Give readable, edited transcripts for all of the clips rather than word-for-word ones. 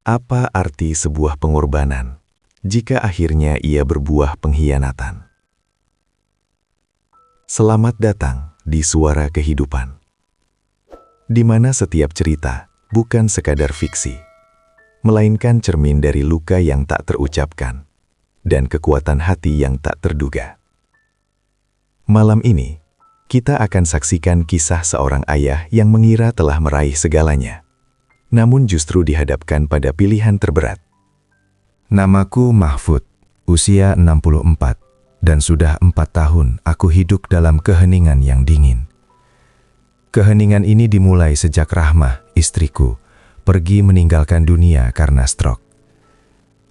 Apa arti sebuah pengorbanan jika akhirnya ia berbuah pengkhianatan? Selamat datang di Suara Kehidupan, di mana setiap cerita bukan sekadar fiksi, melainkan cermin dari luka yang tak terucapkan dan kekuatan hati yang tak terduga. Malam ini, kita akan saksikan kisah seorang ayah yang mengira telah meraih segalanya, namun justru dihadapkan pada pilihan terberat. Namaku Mahfud, usia 64, dan sudah 4 tahun aku hidup dalam keheningan yang dingin. Keheningan ini dimulai sejak Rahmah, istriku, pergi meninggalkan dunia karena stroke.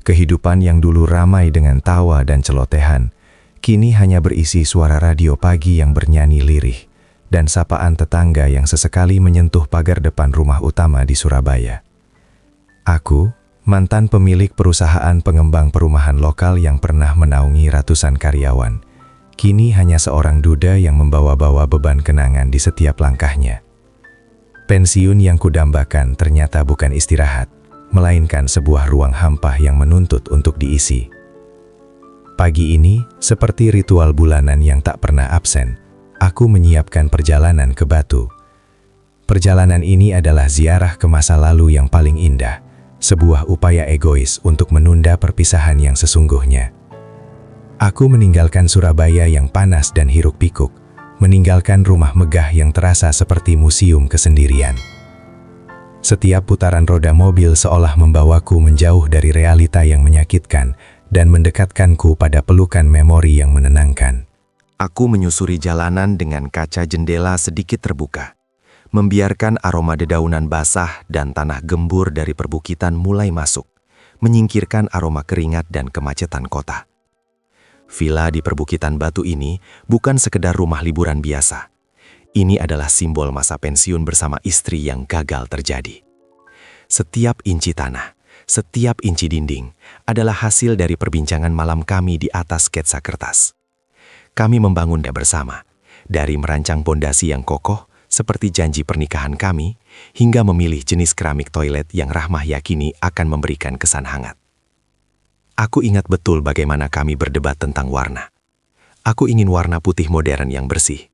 Kehidupan yang dulu ramai dengan tawa dan celotehan, kini hanya berisi suara radio pagi yang bernyanyi lirih dan sapaan tetangga yang sesekali menyentuh pagar depan rumah utama di Surabaya. Aku, mantan pemilik perusahaan pengembang perumahan lokal yang pernah menaungi ratusan karyawan, kini hanya seorang duda yang membawa-bawa beban kenangan di setiap langkahnya. Pensiun yang kudambakan ternyata bukan istirahat, melainkan sebuah ruang hampa yang menuntut untuk diisi. Pagi ini, seperti ritual bulanan yang tak pernah absen, aku menyiapkan perjalanan ke Batu. Perjalanan ini adalah ziarah ke masa lalu yang paling indah, sebuah upaya egois untuk menunda perpisahan yang sesungguhnya. Aku meninggalkan Surabaya yang panas dan hiruk-pikuk, meninggalkan rumah megah yang terasa seperti museum kesendirian. Setiap putaran roda mobil seolah membawaku menjauh dari realita yang menyakitkan dan mendekatkanku pada pelukan memori yang menenangkan. Aku menyusuri jalanan dengan kaca jendela sedikit terbuka, membiarkan aroma dedaunan basah dan tanah gembur dari perbukitan mulai masuk, menyingkirkan aroma keringat dan kemacetan kota. Villa di perbukitan Batu ini bukan sekedar rumah liburan biasa. Ini adalah simbol masa pensiun bersama istri yang gagal terjadi. Setiap inci tanah, setiap inci dinding adalah hasil dari perbincangan malam kami di atas sketsa kertas. Kami membangunnya bersama, dari merancang pondasi yang kokoh seperti janji pernikahan kami, hingga memilih jenis keramik toilet yang Rahmah yakini akan memberikan kesan hangat. Aku ingat betul bagaimana kami berdebat tentang warna. Aku ingin warna putih modern yang bersih,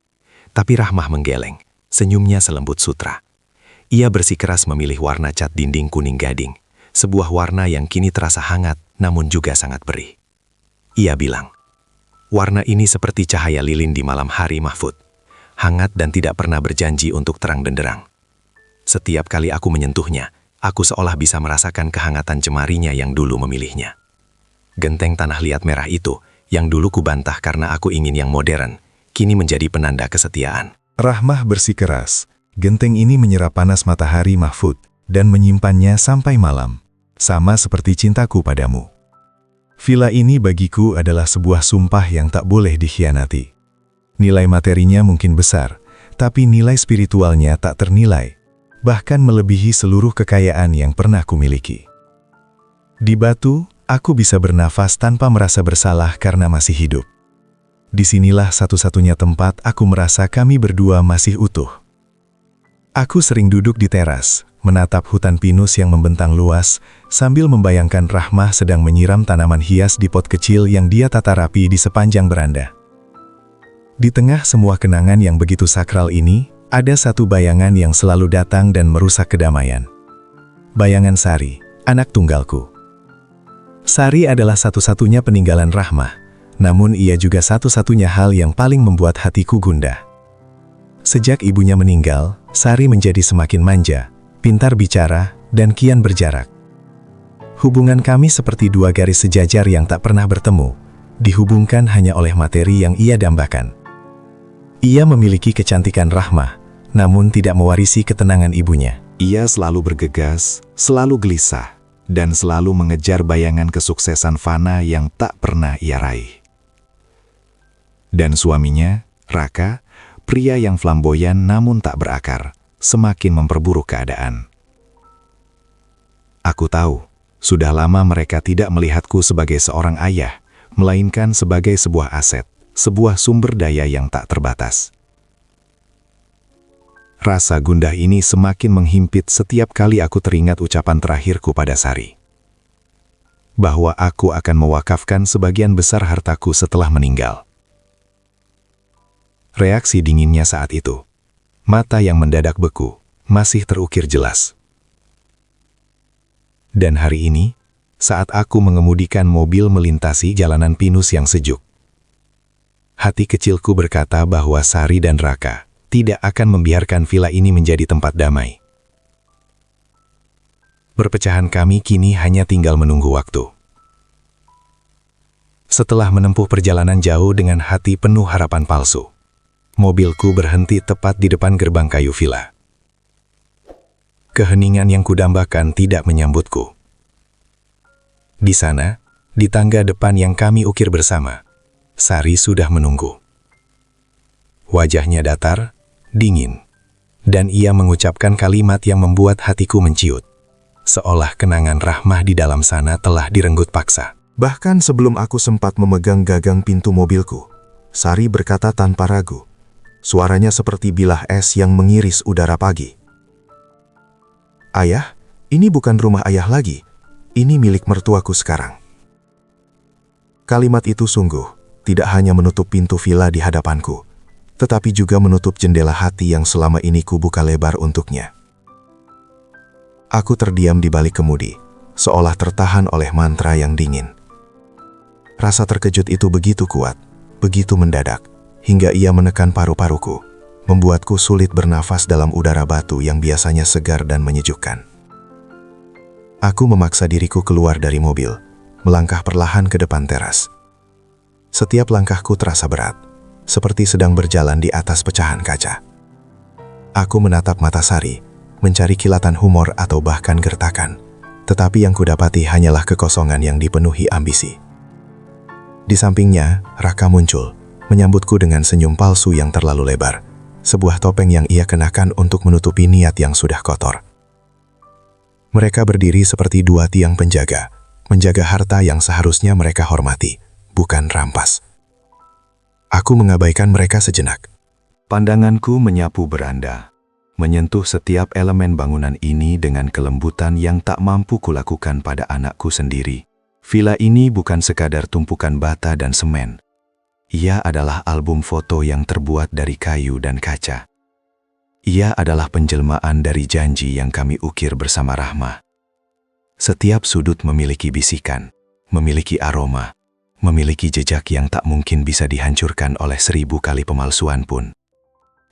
tapi Rahmah menggeleng, senyumnya selembut sutra. Ia bersikeras memilih warna cat dinding kuning gading, sebuah warna yang kini terasa hangat namun juga sangat perih. Ia bilang, "Warna ini seperti cahaya lilin di malam hari, Mahfud. Hangat dan tidak pernah berjanji untuk terang benderang." Setiap kali aku menyentuhnya, aku seolah bisa merasakan kehangatan jemarinya yang dulu memilihnya. Genteng tanah liat merah itu, yang dulu kubantah karena aku ingin yang modern, kini menjadi penanda kesetiaan. Rahmah bersikeras, genteng ini menyerap panas matahari Mahfud dan menyimpannya sampai malam, sama seperti cintaku padamu. Villa ini bagiku adalah sebuah sumpah yang tak boleh dikhianati. Nilai materinya mungkin besar, tapi nilai spiritualnya tak ternilai, bahkan melebihi seluruh kekayaan yang pernah kumiliki. Di Batu, aku bisa bernafas tanpa merasa bersalah karena masih hidup. Disinilah satu-satunya tempat aku merasa kami berdua masih utuh. Aku sering duduk di teras, menatap hutan pinus yang membentang luas, sambil membayangkan Rahmah sedang menyiram tanaman hias di pot kecil yang dia tata rapi di sepanjang beranda. Di tengah semua kenangan yang begitu sakral ini, ada satu bayangan yang selalu datang dan merusak kedamaian. Bayangan Sari, anak tunggalku. Sari adalah satu-satunya peninggalan Rahmah, namun ia juga satu-satunya hal yang paling membuat hatiku gundah. Sejak ibunya meninggal, Sari menjadi semakin manja, pintar bicara, dan kian berjarak. Hubungan kami seperti dua garis sejajar yang tak pernah bertemu, dihubungkan hanya oleh materi yang ia dambakan. Ia memiliki kecantikan Rahmah, namun tidak mewarisi ketenangan ibunya. Ia selalu bergegas, selalu gelisah, dan selalu mengejar bayangan kesuksesan fana yang tak pernah ia raih. Dan suaminya, Raka, pria yang flamboyan namun tak berakar, semakin memperburuk keadaan. Aku tahu, sudah lama mereka tidak melihatku sebagai seorang ayah, melainkan sebagai sebuah aset, sebuah sumber daya yang tak terbatas. Rasa gundah ini semakin menghimpit setiap kali aku teringat ucapan terakhirku pada Sari. Bahwa aku akan mewakafkan sebagian besar hartaku setelah meninggal. Reaksi dinginnya saat itu, mata yang mendadak beku, masih terukir jelas. Dan hari ini, saat aku mengemudikan mobil melintasi jalanan pinus yang sejuk, hati kecilku berkata bahwa Sari dan Raka tidak akan membiarkan villa ini menjadi tempat damai. Perpecahan kami kini hanya tinggal menunggu waktu. Setelah menempuh perjalanan jauh dengan hati penuh harapan palsu, mobilku berhenti tepat di depan gerbang kayu villa. Keheningan yang kudambakan tidak menyambutku. Di sana, di tangga depan yang kami ukir bersama, Sari sudah menunggu. Wajahnya datar, dingin, dan ia mengucapkan kalimat yang membuat hatiku menciut, seolah kenangan Rahmah di dalam sana telah direnggut paksa. Bahkan sebelum aku sempat memegang gagang pintu mobilku, Sari berkata tanpa ragu. Suaranya seperti bilah es yang mengiris udara pagi. "Ayah, ini bukan rumah ayah lagi. Ini milik mertuaku sekarang." Kalimat itu sungguh tidak hanya menutup pintu villa di hadapanku, tetapi juga menutup jendela hati yang selama ini kubuka lebar untuknya. Aku terdiam di balik kemudi, seolah tertahan oleh mantra yang dingin. Rasa terkejut itu begitu kuat, begitu mendadak, hingga ia menekan paru-paruku, membuatku sulit bernafas dalam udara batu yang biasanya segar dan menyejukkan. Aku memaksa diriku keluar dari mobil, melangkah perlahan ke depan teras. Setiap langkahku terasa berat, seperti sedang berjalan di atas pecahan kaca. Aku menatap mata Sari, mencari kilatan humor atau bahkan gertakan, tetapi yang kudapati hanyalah kekosongan yang dipenuhi ambisi. Di sampingnya, Raka muncul, menyambutku dengan senyum palsu yang terlalu lebar, sebuah topeng yang ia kenakan untuk menutupi niat yang sudah kotor. Mereka berdiri seperti dua tiang penjaga, menjaga harta yang seharusnya mereka hormati, bukan rampas. Aku mengabaikan mereka sejenak. Pandanganku menyapu beranda, menyentuh setiap elemen bangunan ini dengan kelembutan yang tak mampu kulakukan pada anakku sendiri. Villa ini bukan sekadar tumpukan bata dan semen. Ia adalah album foto yang terbuat dari kayu dan kaca. Ia adalah penjelmaan dari janji yang kami ukir bersama Rahmah. Setiap sudut memiliki bisikan, memiliki aroma, memiliki jejak yang tak mungkin bisa dihancurkan oleh 1000 kali pemalsuan pun.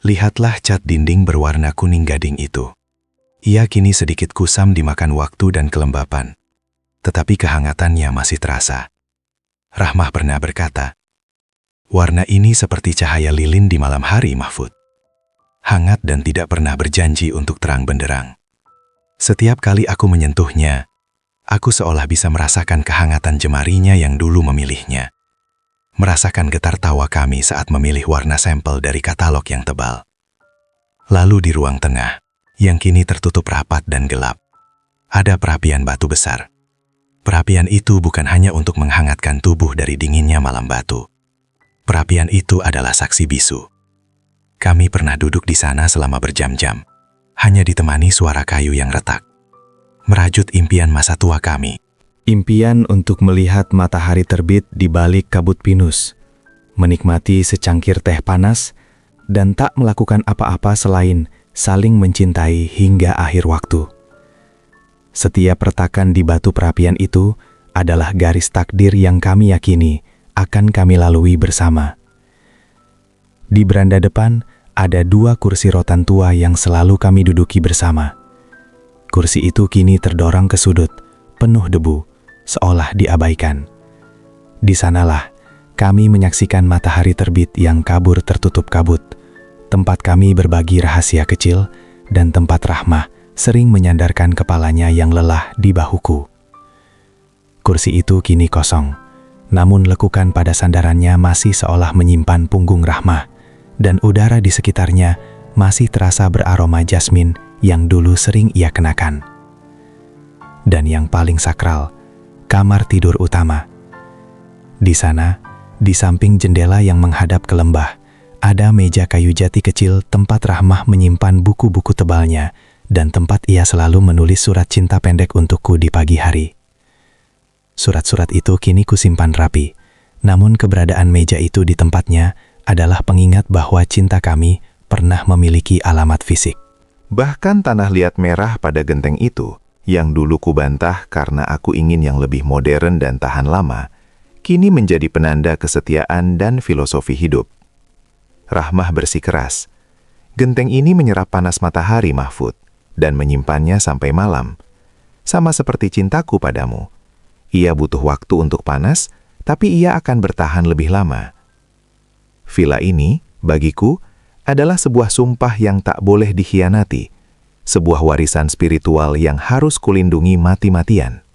Lihatlah cat dinding berwarna kuning gading itu. Ia kini sedikit kusam dimakan waktu dan kelembapan, tetapi kehangatannya masih terasa. Rahmah pernah berkata, "Warna ini seperti cahaya lilin di malam hari, Mahfud. Hangat dan tidak pernah berjanji untuk terang benderang." Setiap kali aku menyentuhnya, aku seolah bisa merasakan kehangatan jemarinya yang dulu memilihnya. Merasakan getar tawa kami saat memilih warna sampel dari katalog yang tebal. Lalu di ruang tengah, yang kini tertutup rapat dan gelap, ada perapian batu besar. Perapian itu bukan hanya untuk menghangatkan tubuh dari dinginnya malam batu. Perapian itu adalah saksi bisu. Kami pernah duduk di sana selama berjam-jam, hanya ditemani suara kayu yang retak. Merajut impian masa tua kami. Impian untuk melihat matahari terbit di balik kabut pinus, menikmati secangkir teh panas, dan tak melakukan apa-apa selain saling mencintai hingga akhir waktu. Setiap retakan di batu perapian itu adalah garis takdir yang kami yakini akan kami lalui bersama. Di beranda depan ada 2 kursi rotan tua yang selalu kami duduki bersama. Kursi itu kini terdorong ke sudut, penuh debu, seolah diabaikan. Di sanalah kami menyaksikan matahari terbit yang kabur tertutup kabut, tempat kami berbagi rahasia kecil, dan tempat Rahmah sering menyandarkan kepalanya yang lelah di bahuku. Kursi itu kini kosong, namun lekukan pada sandarannya masih seolah menyimpan punggung Rahmah, dan udara di sekitarnya masih terasa beraroma jasmin yang dulu sering ia kenakan. Dan yang paling sakral, kamar tidur utama. Di sana, di samping jendela yang menghadap ke lembah, ada meja kayu jati kecil tempat Rahmah menyimpan buku-buku tebalnya dan tempat ia selalu menulis surat cinta pendek untukku di pagi hari. Surat-surat itu kini kusimpan rapi, namun keberadaan meja itu di tempatnya adalah pengingat bahwa cinta kami pernah memiliki alamat fisik. Bahkan tanah liat merah pada genteng itu, yang dulu kubantah karena aku ingin yang lebih modern dan tahan lama, kini menjadi penanda kesetiaan dan filosofi hidup. Rahmah bersikeras. Genteng ini menyerap panas matahari, Mahfud, dan menyimpannya sampai malam. Sama seperti cintaku padamu. Ia butuh waktu untuk panas, tapi ia akan bertahan lebih lama. Villa ini, bagiku, adalah sebuah sumpah yang tak boleh dikhianati, sebuah warisan spiritual yang harus kulindungi mati-matian.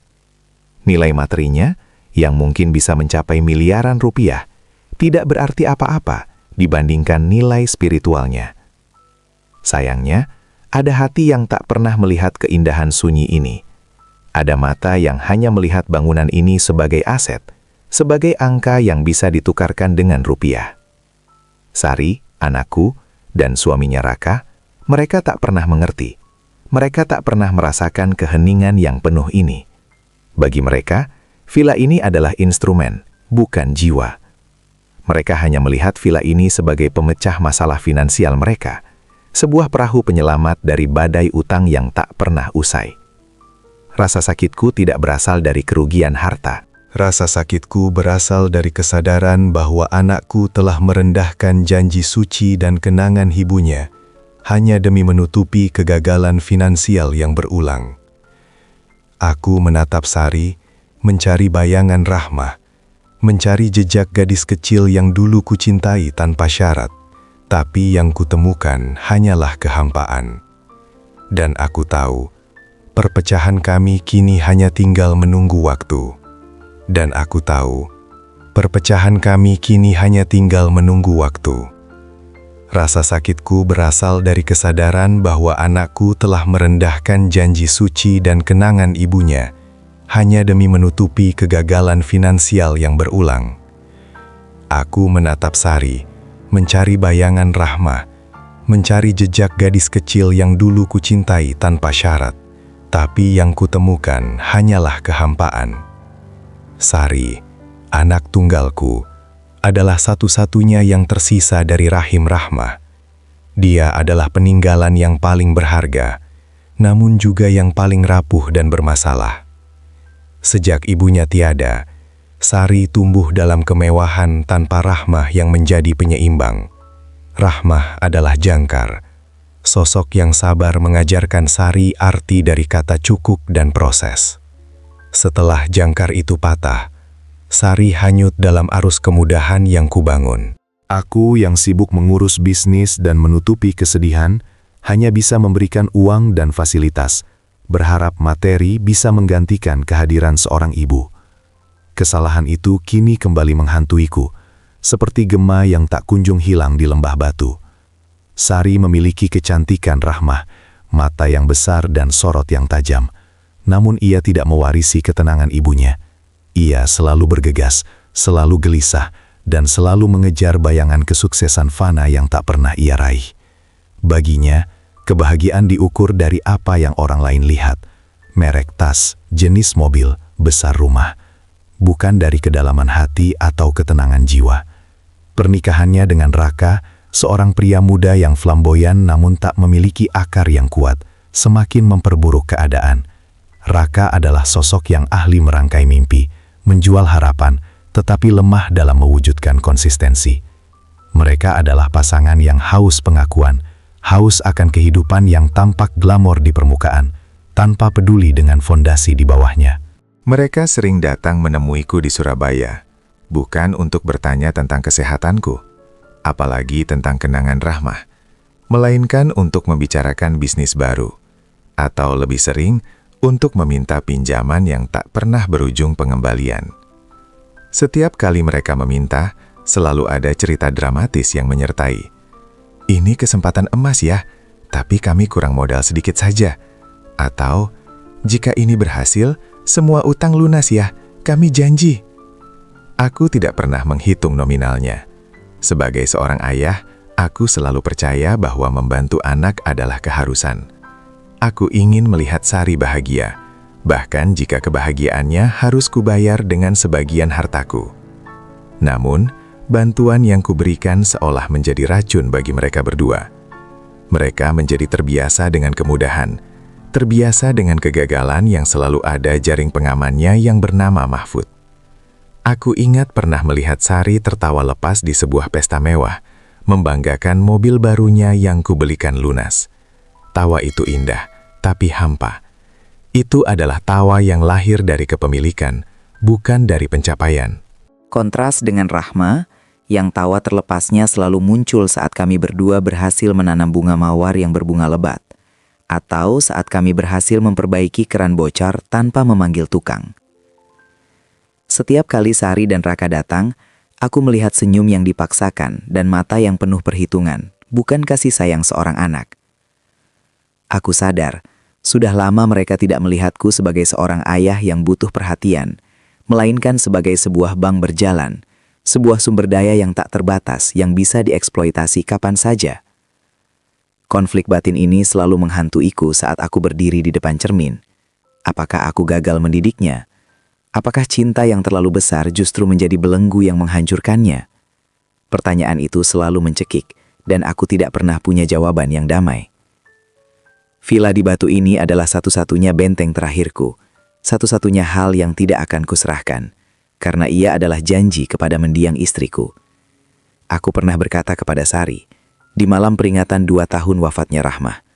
Nilai materinya, yang mungkin bisa mencapai miliaran rupiah, tidak berarti apa-apa dibandingkan nilai spiritualnya. Sayangnya, ada hati yang tak pernah melihat keindahan sunyi ini. Ada mata yang hanya melihat bangunan ini sebagai aset, sebagai angka yang bisa ditukarkan dengan rupiah. Sari, anakku, dan suaminya Raka, mereka tak pernah mengerti. Mereka tak pernah merasakan keheningan yang penuh ini. Bagi mereka, villa ini adalah instrumen, bukan jiwa. Mereka hanya melihat villa ini sebagai pemecah masalah finansial mereka, sebuah perahu penyelamat dari badai utang yang tak pernah usai. Rasa sakitku tidak berasal dari kerugian harta. Rasa sakitku berasal dari kesadaran bahwa anakku telah merendahkan janji suci dan kenangan ibunya hanya demi menutupi kegagalan finansial yang berulang. Aku menatap Sari, mencari bayangan Rahmah, mencari jejak gadis kecil yang dulu kucintai tanpa syarat, tapi yang kutemukan hanyalah kehampaan. Dan aku tahu, perpecahan kami kini hanya tinggal menunggu waktu. Dan aku tahu, perpecahan kami kini hanya tinggal menunggu waktu. Rasa sakitku berasal dari kesadaran bahwa anakku telah merendahkan janji suci dan kenangan ibunya hanya demi menutupi kegagalan finansial yang berulang. Aku menatap Sari, mencari bayangan Rahmah, mencari jejak gadis kecil yang dulu kucintai tanpa syarat, tapi yang kutemukan hanyalah kehampaan. Sari, anak tunggalku, adalah satu-satunya yang tersisa dari rahim Rahmah. Dia adalah peninggalan yang paling berharga, namun juga yang paling rapuh dan bermasalah. Sejak ibunya tiada, Sari tumbuh dalam kemewahan tanpa Rahmah yang menjadi penyeimbang. Rahmah adalah jangkar, sosok yang sabar mengajarkan Sari arti dari kata cukup dan proses. Setelah jangkar itu patah, Sari hanyut dalam arus kemudahan yang kubangun. Aku yang sibuk mengurus bisnis dan menutupi kesedihan, hanya bisa memberikan uang dan fasilitas, berharap materi bisa menggantikan kehadiran seorang ibu. Kesalahan itu kini kembali menghantuiku, seperti gema yang tak kunjung hilang di lembah batu. Sari memiliki kecantikan Rahmah, mata yang besar dan sorot yang tajam. Namun ia tidak mewarisi ketenangan ibunya. Ia selalu bergegas, selalu gelisah, dan selalu mengejar bayangan kesuksesan fana yang tak pernah ia raih. Baginya, kebahagiaan diukur dari apa yang orang lain lihat. Merek tas, jenis mobil, besar rumah. Bukan dari kedalaman hati atau ketenangan jiwa. Pernikahannya dengan Raka, seorang pria muda yang flamboyan namun tak memiliki akar yang kuat, semakin memperburuk keadaan. Raka adalah sosok yang ahli merangkai mimpi, menjual harapan, tetapi lemah dalam mewujudkan konsistensi. Mereka adalah pasangan yang haus pengakuan, haus akan kehidupan yang tampak glamor di permukaan, tanpa peduli dengan fondasi di bawahnya. Mereka sering datang menemuiku di Surabaya, bukan untuk bertanya tentang kesehatanku, apalagi tentang kenangan Rahmah, melainkan untuk membicarakan bisnis baru, atau lebih sering, untuk meminta pinjaman yang tak pernah berujung pengembalian. Setiap kali mereka meminta, selalu ada cerita dramatis yang menyertai. Ini kesempatan emas ya, tapi kami kurang modal sedikit saja. Atau, jika ini berhasil, semua utang lunas ya, kami janji. Aku tidak pernah menghitung nominalnya. Sebagai seorang ayah, Aku selalu percaya bahwa membantu anak adalah keharusan. Aku ingin melihat Sari bahagia, bahkan jika kebahagiaannya harus kubayar dengan sebagian hartaku. Namun, bantuan yang kuberikan seolah menjadi racun bagi mereka berdua. Mereka menjadi terbiasa dengan kemudahan, terbiasa dengan kegagalan yang selalu ada jaring pengamannya yang bernama Mahfud. Aku ingat pernah melihat Sari tertawa lepas di sebuah pesta mewah, membanggakan mobil barunya yang kubelikan lunas. Tawa itu indah, tapi hampa. Itu adalah tawa yang lahir dari kepemilikan, bukan dari pencapaian. Kontras dengan Rahma, yang tawa terlepasnya selalu muncul saat kami berdua berhasil menanam bunga mawar yang berbunga lebat, atau saat kami berhasil memperbaiki keran bocor tanpa memanggil tukang. Setiap kali Sari dan Raka datang, aku melihat senyum yang dipaksakan dan mata yang penuh perhitungan, bukan kasih sayang seorang anak. Aku sadar, sudah lama mereka tidak melihatku sebagai seorang ayah yang butuh perhatian, melainkan sebagai sebuah bank berjalan, sebuah sumber daya yang tak terbatas yang bisa dieksploitasi kapan saja. Konflik batin ini selalu menghantuiku saat aku berdiri di depan cermin. Apakah aku gagal mendidiknya? Apakah cinta yang terlalu besar justru menjadi belenggu yang menghancurkannya? Pertanyaan itu selalu mencekik, dan aku tidak pernah punya jawaban yang damai. Villa di Batu ini adalah satu-satunya benteng terakhirku, satu-satunya hal yang tidak akan kuserahkan, karena ia adalah janji kepada mendiang istriku. Aku pernah berkata kepada Sari, di malam peringatan 2 tahun wafatnya Rahmah,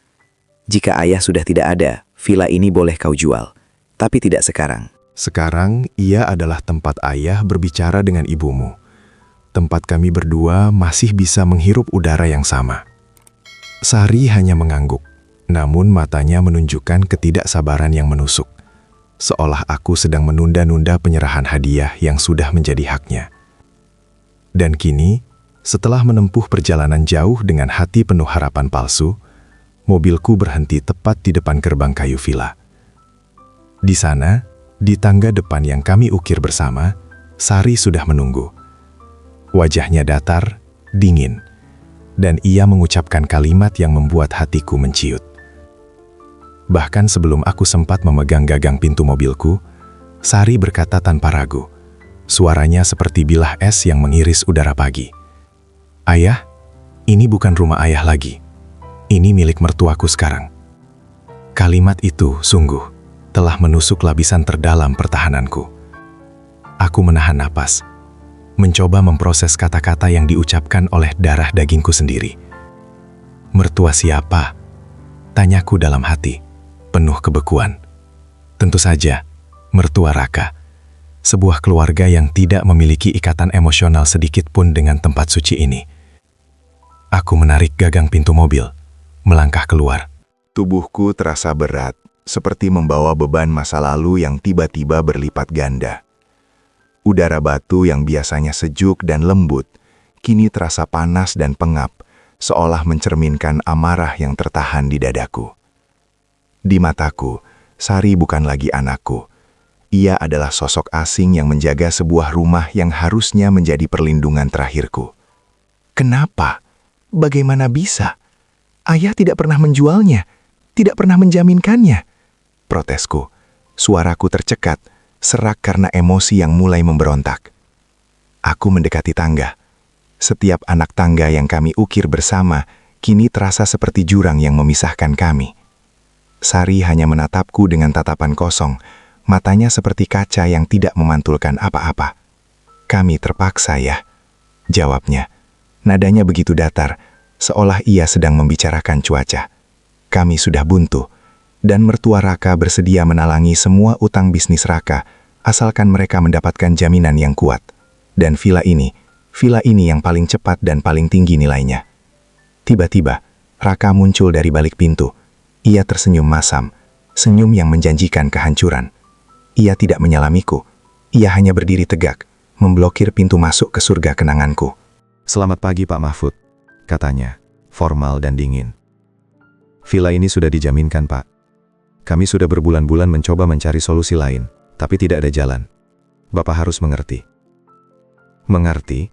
jika ayah sudah tidak ada, villa ini boleh kau jual, tapi tidak sekarang. Sekarang, ia adalah tempat ayah berbicara dengan ibumu. Tempat kami berdua masih bisa menghirup udara yang sama. Sari hanya mengangguk, namun matanya menunjukkan ketidaksabaran yang menusuk. Seolah aku sedang menunda-nunda penyerahan hadiah yang sudah menjadi haknya. Dan kini, setelah menempuh perjalanan jauh dengan hati penuh harapan palsu, mobilku berhenti tepat di depan gerbang kayu villa. Di sana, di tangga depan yang kami ukir bersama, Sari sudah menunggu. Wajahnya datar, dingin, dan ia mengucapkan kalimat yang membuat hatiku menciut. Bahkan sebelum aku sempat memegang gagang pintu mobilku, Sari berkata tanpa ragu. Suaranya seperti bilah es yang mengiris udara pagi. "Ayah, ini bukan rumah ayah lagi. Ini milik mertuaku sekarang." Kalimat itu sungguh telah menusuk lapisan terdalam pertahananku. Aku menahan napas, mencoba memproses kata-kata yang diucapkan oleh darah dagingku sendiri. Mertua siapa? Tanyaku dalam hati, penuh kebekuan. Tentu saja, mertua Raka. Sebuah keluarga yang tidak memiliki ikatan emosional sedikit pun dengan tempat suci ini. Aku menarik gagang pintu mobil, melangkah keluar. Tubuhku terasa berat, seperti membawa beban masa lalu yang tiba-tiba berlipat ganda. Udara Batu yang biasanya sejuk dan lembut, kini terasa panas dan pengap, seolah mencerminkan amarah yang tertahan di dadaku. Di mataku, Sari bukan lagi anakku. Ia adalah sosok asing yang menjaga sebuah rumah yang harusnya menjadi perlindungan terakhirku. Kenapa? Bagaimana bisa? Ayah tidak pernah menjualnya, tidak pernah menjaminkannya. Protesku, suaraku tercekat, serak karena emosi yang mulai memberontak. Aku mendekati tangga. Setiap anak tangga yang kami ukir bersama, kini terasa seperti jurang yang memisahkan kami. Sari hanya menatapku dengan tatapan kosong, matanya seperti kaca yang tidak memantulkan apa-apa. "Kami terpaksa ya," jawabnya. Nadanya begitu datar, seolah ia sedang membicarakan cuaca. "Kami sudah buntu. Dan mertua Raka bersedia menalangi semua utang bisnis Raka, asalkan mereka mendapatkan jaminan yang kuat. Dan villa ini yang paling cepat dan paling tinggi nilainya." Tiba-tiba, Raka muncul dari balik pintu. Ia tersenyum masam, senyum yang menjanjikan kehancuran. Ia tidak menyalamiku, ia hanya berdiri tegak, memblokir pintu masuk ke surga kenanganku. "Selamat pagi Pak Mahfud," katanya, formal dan dingin. "Villa ini sudah dijaminkan Pak. Kami sudah berbulan-bulan mencoba mencari solusi lain, tapi tidak ada jalan. Bapak harus mengerti." "Mengerti?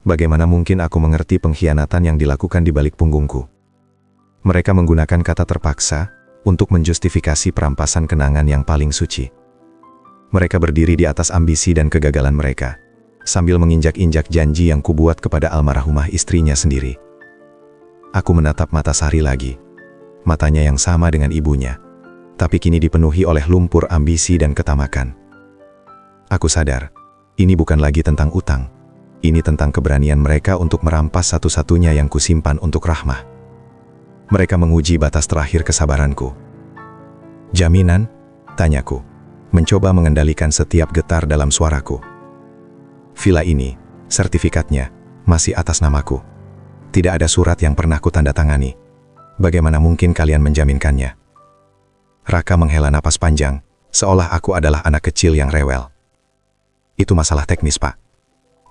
Bagaimana mungkin aku mengerti pengkhianatan yang dilakukan di balik punggungku? Mereka menggunakan kata terpaksa untuk menjustifikasi perampasan kenangan yang paling suci. Mereka berdiri di atas ambisi dan kegagalan mereka, sambil menginjak-injak janji yang kubuat kepada almarhumah istrinya sendiri. Aku menatap mata Sari lagi, matanya yang sama dengan ibunya, tapi kini dipenuhi oleh lumpur ambisi dan ketamakan. Aku sadar, ini bukan lagi tentang utang. Ini tentang keberanian mereka untuk merampas satu-satunya yang kusimpan untuk Rahmah. Mereka menguji batas terakhir kesabaranku. Jaminan? Tanyaku, mencoba mengendalikan setiap getar dalam suaraku. Villa ini, sertifikatnya, masih atas namaku. Tidak ada surat yang pernah kutandatangani. Bagaimana mungkin kalian menjaminkannya? Raka menghela napas panjang, seolah aku adalah anak kecil yang rewel. Itu masalah teknis, Pak.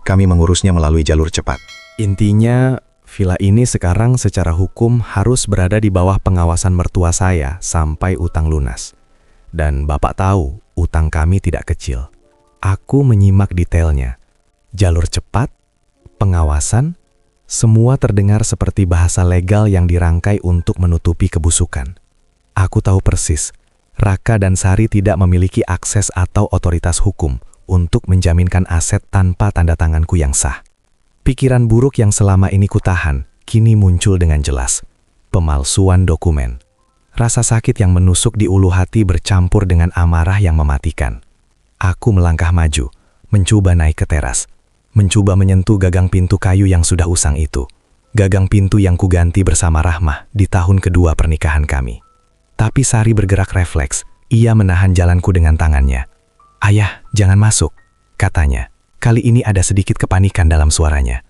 Kami mengurusnya melalui jalur cepat. Intinya, villa ini sekarang secara hukum harus berada di bawah pengawasan mertua saya sampai utang lunas. Dan Bapak tahu, utang kami tidak kecil. Aku menyimak detailnya. Jalur cepat, pengawasan, semua terdengar seperti bahasa legal yang dirangkai untuk menutupi kebusukan. Aku tahu persis, Raka dan Sari tidak memiliki akses atau otoritas hukum untuk menjaminkan aset tanpa tanda tanganku yang sah. Pikiran buruk yang selama ini kutahan, kini muncul dengan jelas. Pemalsuan dokumen. Rasa sakit yang menusuk di ulu hati bercampur dengan amarah yang mematikan. Aku melangkah maju, mencoba naik ke teras. Mencoba menyentuh gagang pintu kayu yang sudah usang itu. Gagang pintu yang kuganti bersama Rahmah di tahun kedua pernikahan kami. Tapi Sari bergerak refleks, ia menahan jalanku dengan tangannya. "Ayah, jangan masuk," katanya. Kali ini ada sedikit kepanikan dalam suaranya.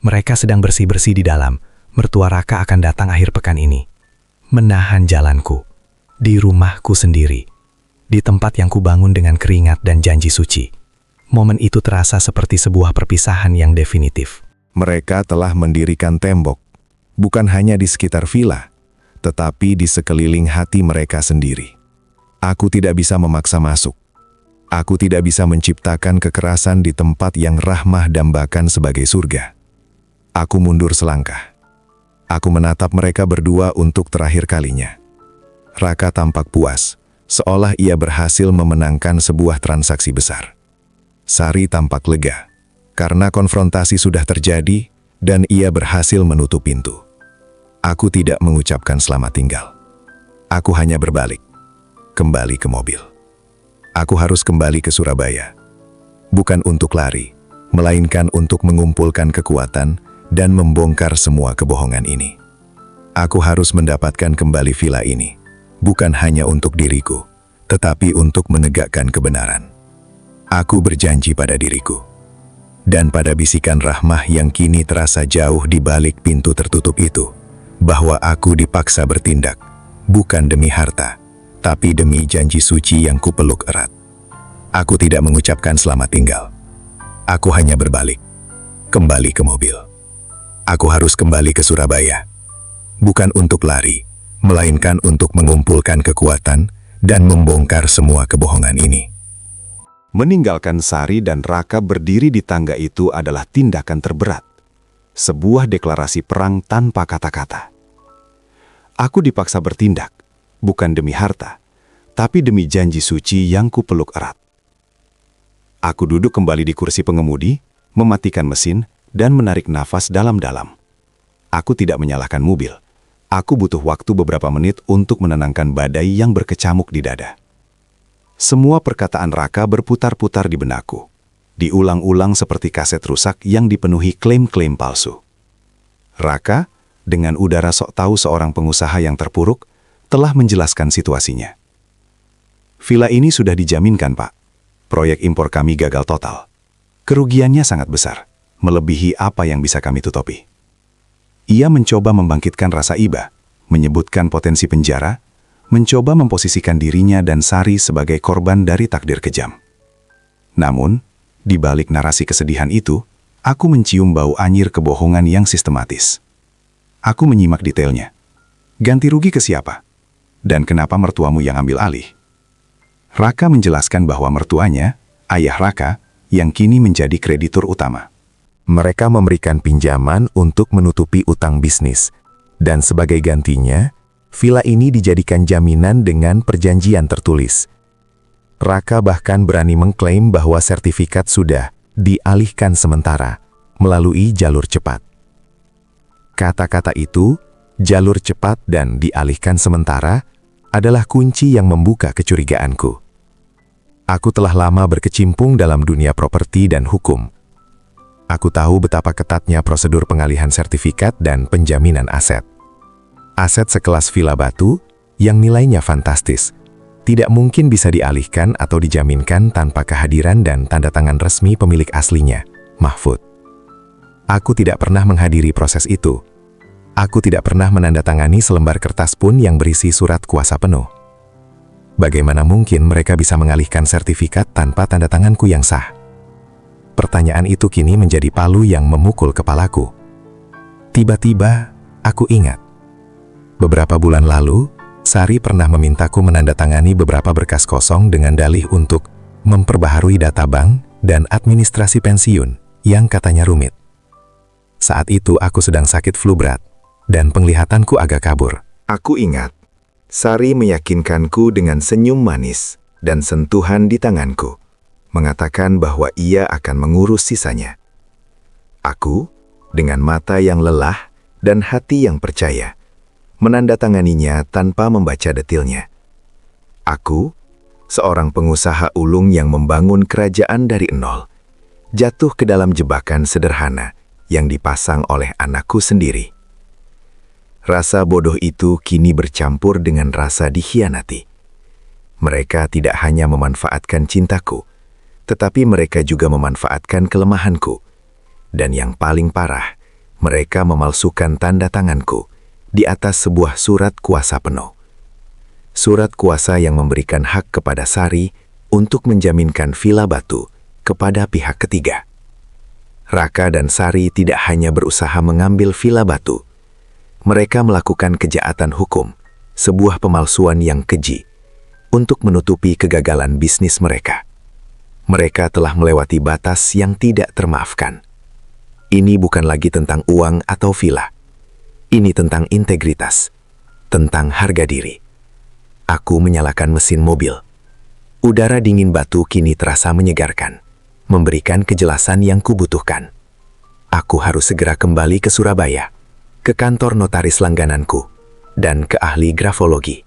Mereka sedang bersih-bersih di dalam. Mertua Raka akan datang akhir pekan ini. Menahan jalanku. Di rumahku sendiri. Di tempat yang kubangun dengan keringat dan janji suci. Momen itu terasa seperti sebuah perpisahan yang definitif. Mereka telah mendirikan tembok, bukan hanya di sekitar villa, tetapi di sekeliling hati mereka sendiri. Aku tidak bisa memaksa masuk. Aku tidak bisa menciptakan kekerasan di tempat yang Rahmah dambakan sebagai surga. Aku mundur selangkah. Aku menatap mereka berdua untuk terakhir kalinya. Raka tampak puas, seolah ia berhasil memenangkan sebuah transaksi besar. Sari tampak lega, karena konfrontasi sudah terjadi dan ia berhasil menutup pintu. Aku tidak mengucapkan selamat tinggal. Aku hanya berbalik, kembali ke mobil. Aku harus kembali ke Surabaya. Bukan untuk lari, melainkan untuk mengumpulkan kekuatan dan membongkar semua kebohongan ini. Aku harus mendapatkan kembali villa ini, bukan hanya untuk diriku, tetapi untuk menegakkan kebenaran. Aku berjanji pada diriku, dan pada bisikan Rahmah yang kini terasa jauh di balik pintu tertutup itu, bahwa aku dipaksa bertindak, bukan demi harta, tapi demi janji suci yang kupeluk erat. Aku tidak mengucapkan selamat tinggal. Aku hanya berbalik, kembali ke mobil. Aku harus kembali ke Surabaya, bukan untuk lari, melainkan untuk mengumpulkan kekuatan dan membongkar semua kebohongan ini. Meninggalkan Sari dan Raka berdiri di tangga itu adalah tindakan terberat. Sebuah deklarasi perang tanpa kata-kata. Aku dipaksa bertindak, bukan demi harta, tapi demi janji suci yang kupeluk erat. Aku duduk kembali di kursi pengemudi, mematikan mesin, dan menarik nafas dalam-dalam. Aku tidak menyalahkan mobil. Aku butuh waktu beberapa menit untuk menenangkan badai yang berkecamuk di dada. Semua perkataan Raka berputar-putar di benakku. Diulang-ulang seperti kaset rusak yang dipenuhi klaim-klaim palsu. Raka, dengan udara sok tahu seorang pengusaha yang terpuruk, telah menjelaskan situasinya. Villa ini sudah dijaminkan, Pak. Proyek impor kami gagal total. Kerugiannya sangat besar, melebihi apa yang bisa kami tutupi. Ia mencoba membangkitkan rasa iba, menyebutkan potensi penjara, mencoba memposisikan dirinya dan Sari sebagai korban dari takdir kejam. Namun, di balik narasi kesedihan itu, aku mencium bau anyir kebohongan yang sistematis. Aku menyimak detailnya. Ganti rugi ke siapa? Dan kenapa mertuamu yang ambil alih? Raka menjelaskan bahwa mertuanya, ayah Raka, yang kini menjadi kreditur utama. Mereka memberikan pinjaman untuk menutupi utang bisnis, dan sebagai gantinya, villa ini dijadikan jaminan dengan perjanjian tertulis. Raka bahkan berani mengklaim bahwa sertifikat sudah dialihkan sementara melalui jalur cepat. Kata-kata itu, jalur cepat dan dialihkan sementara, adalah kunci yang membuka kecurigaanku. Aku telah lama berkecimpung dalam dunia properti dan hukum. Aku tahu betapa ketatnya prosedur pengalihan sertifikat dan penjaminan aset. Aset sekelas villa batu, yang nilainya fantastis, tidak mungkin bisa dialihkan atau dijaminkan tanpa kehadiran dan tanda tangan resmi pemilik aslinya, Mahfud. Aku tidak pernah menghadiri proses itu. Aku tidak pernah menandatangani selembar kertas pun yang berisi surat kuasa penuh. Bagaimana mungkin mereka bisa mengalihkan sertifikat tanpa tanda tanganku yang sah? Pertanyaan itu kini menjadi palu yang memukul kepalaku. Tiba-tiba, aku ingat. Beberapa bulan lalu, Sari pernah memintaku menandatangani beberapa berkas kosong dengan dalih untuk memperbaharui data bank dan administrasi pensiun yang katanya rumit. Saat itu aku sedang sakit flu berat, dan penglihatanku agak kabur. Aku ingat, Sari meyakinkanku dengan senyum manis dan sentuhan di tanganku, mengatakan bahwa ia akan mengurus sisanya. Aku, dengan mata yang lelah dan hati yang percaya, menandatanganinya tanpa membaca detilnya. Aku, seorang pengusaha ulung yang membangun kerajaan dari nol, jatuh ke dalam jebakan sederhana yang dipasang oleh anakku sendiri. Rasa bodoh itu kini bercampur dengan rasa dikhianati. Mereka tidak hanya memanfaatkan cintaku, tetapi mereka juga memanfaatkan kelemahanku. Dan yang paling parah, mereka memalsukan tanda tanganku di atas sebuah surat kuasa penuh. Surat kuasa yang memberikan hak kepada Sari untuk menjaminkan villa batu kepada pihak ketiga. Raka dan Sari tidak hanya berusaha mengambil villa batu. Mereka melakukan kejahatan hukum, sebuah pemalsuan yang keji, untuk menutupi kegagalan bisnis mereka. Mereka telah melewati batas yang tidak termaafkan. Ini bukan lagi tentang uang atau villa. Ini tentang integritas, tentang harga diri. Aku menyalakan mesin mobil. Udara dingin batu kini terasa menyegarkan, memberikan kejelasan yang kubutuhkan. Aku harus segera kembali ke Surabaya, ke kantor notaris langgananku, dan ke ahli grafologi.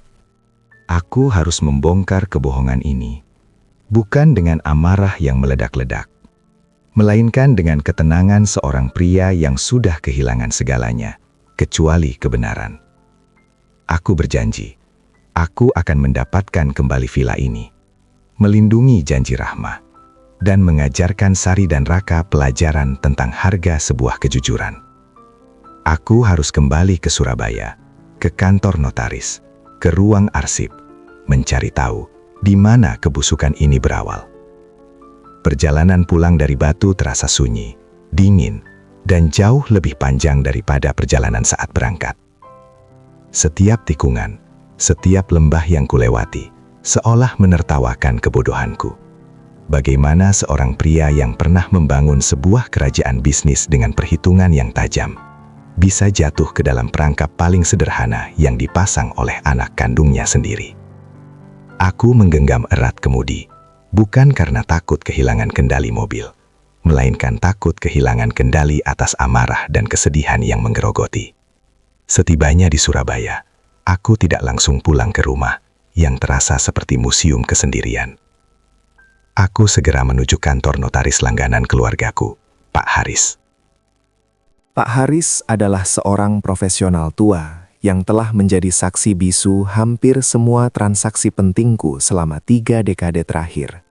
Aku harus membongkar kebohongan ini, bukan dengan amarah yang meledak-ledak, melainkan dengan ketenangan seorang pria yang sudah kehilangan segalanya, kecuali kebenaran. Aku berjanji, aku akan mendapatkan kembali villa ini, melindungi janji Rahma, dan mengajarkan Sari dan Raka pelajaran tentang harga sebuah kejujuran. Aku harus kembali ke Surabaya, ke kantor notaris, ke ruang arsip, mencari tahu di mana kebusukan ini berawal. Perjalanan pulang dari Batu terasa sunyi, dingin, dan jauh lebih panjang daripada perjalanan saat berangkat. Setiap tikungan, setiap lembah yang kulewati, seolah menertawakan kebodohanku. Bagaimana seorang pria yang pernah membangun sebuah kerajaan bisnis dengan perhitungan yang tajam, bisa jatuh ke dalam perangkap paling sederhana yang dipasang oleh anak kandungnya sendiri. Aku menggenggam erat kemudi, bukan karena takut kehilangan kendali mobil, melainkan takut kehilangan kendali atas amarah dan kesedihan yang menggerogoti. Setibanya di Surabaya, aku tidak langsung pulang ke rumah yang terasa seperti museum kesendirian. Aku segera menuju kantor notaris langganan keluargaku, Pak Haris. Pak Haris adalah seorang profesional tua yang telah menjadi saksi bisu hampir semua transaksi pentingku selama 3 dekade terakhir.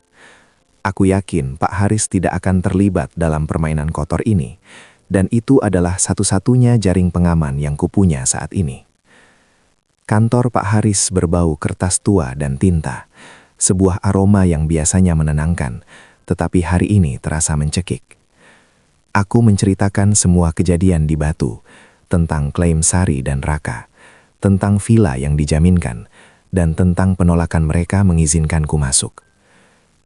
Aku yakin Pak Haris tidak akan terlibat dalam permainan kotor ini, dan itu adalah satu-satunya jaring pengaman yang kupunya saat ini. Kantor Pak Haris berbau kertas tua dan tinta, sebuah aroma yang biasanya menenangkan, tetapi hari ini terasa mencekik. Aku menceritakan semua kejadian di Batu, tentang klaim Sari dan Raka, tentang villa yang dijaminkan, dan tentang penolakan mereka mengizinkanku masuk.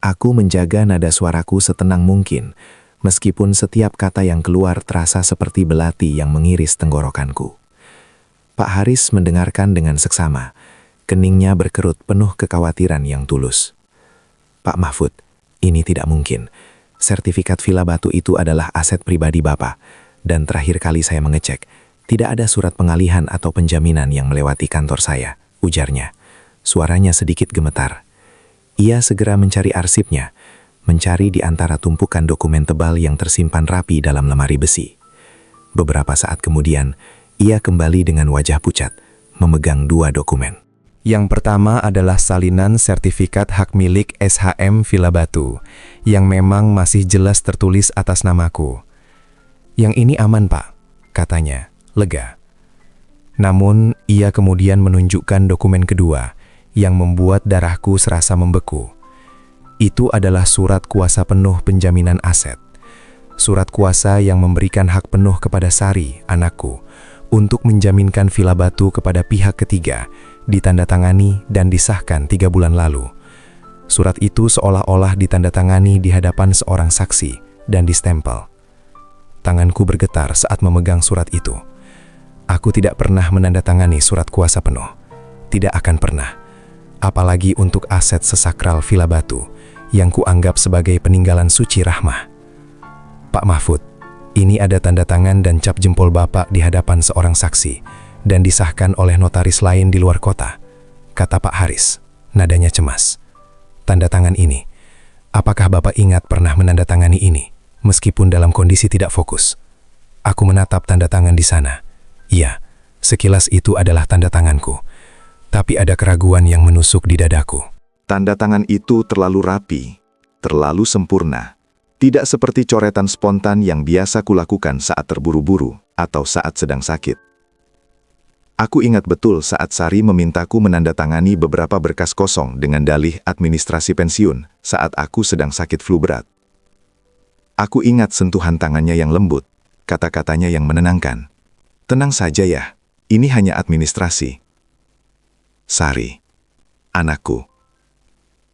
Aku menjaga nada suaraku setenang mungkin, meskipun setiap kata yang keluar terasa seperti belati yang mengiris tenggorokanku. Pak Haris mendengarkan dengan seksama. Keningnya berkerut penuh kekhawatiran yang tulus. Pak Mahfud, ini tidak mungkin. Sertifikat villa batu itu adalah aset pribadi Bapak. Dan terakhir kali saya mengecek, tidak ada surat pengalihan atau penjaminan yang melewati kantor saya, ujarnya. Suaranya sedikit gemetar. Ia segera mencari arsipnya, mencari di antara tumpukan dokumen tebal yang tersimpan rapi dalam lemari besi. Beberapa saat kemudian, ia kembali dengan wajah pucat, memegang 2 dokumen. Yang pertama adalah salinan sertifikat hak milik SHM Villa Batu, yang memang masih jelas tertulis atas namaku. Yang ini aman, Pak, katanya, lega. Namun, ia kemudian menunjukkan dokumen kedua, yang membuat darahku serasa membeku. Itu adalah surat kuasa penuh penjaminan aset. Surat kuasa yang memberikan hak penuh kepada Sari, anakku, untuk menjaminkan Villa Batu kepada pihak ketiga, ditandatangani dan disahkan 3 bulan lalu. Surat itu seolah-olah ditandatangani di hadapan seorang saksi dan distempel. Tanganku bergetar saat memegang surat itu. Aku tidak pernah menandatangani surat kuasa penuh. Tidak akan pernah. Apalagi untuk aset sesakral Villa Batu yang kuanggap sebagai peninggalan suci Rahmah. Pak Mahfud, ini ada tanda tangan dan cap jempol Bapak di hadapan seorang saksi dan disahkan oleh notaris lain di luar kota, kata Pak Haris, nadanya cemas. Tanda tangan ini, apakah Bapak ingat pernah menandatangani ini, meskipun dalam kondisi tidak fokus? Aku menatap tanda tangan di sana. Iya, sekilas itu adalah tanda tanganku, tapi ada keraguan yang menusuk di dadaku. Tanda tangan itu terlalu rapi, terlalu sempurna. Tidak seperti coretan spontan yang biasa kulakukan saat terburu-buru atau saat sedang sakit. Aku ingat betul saat Sari memintaku menandatangani beberapa berkas kosong dengan dalih administrasi pensiun saat aku sedang sakit flu berat. Aku ingat sentuhan tangannya yang lembut, kata-katanya yang menenangkan. Tenang saja ya, ini hanya administrasi. Sari, anakku.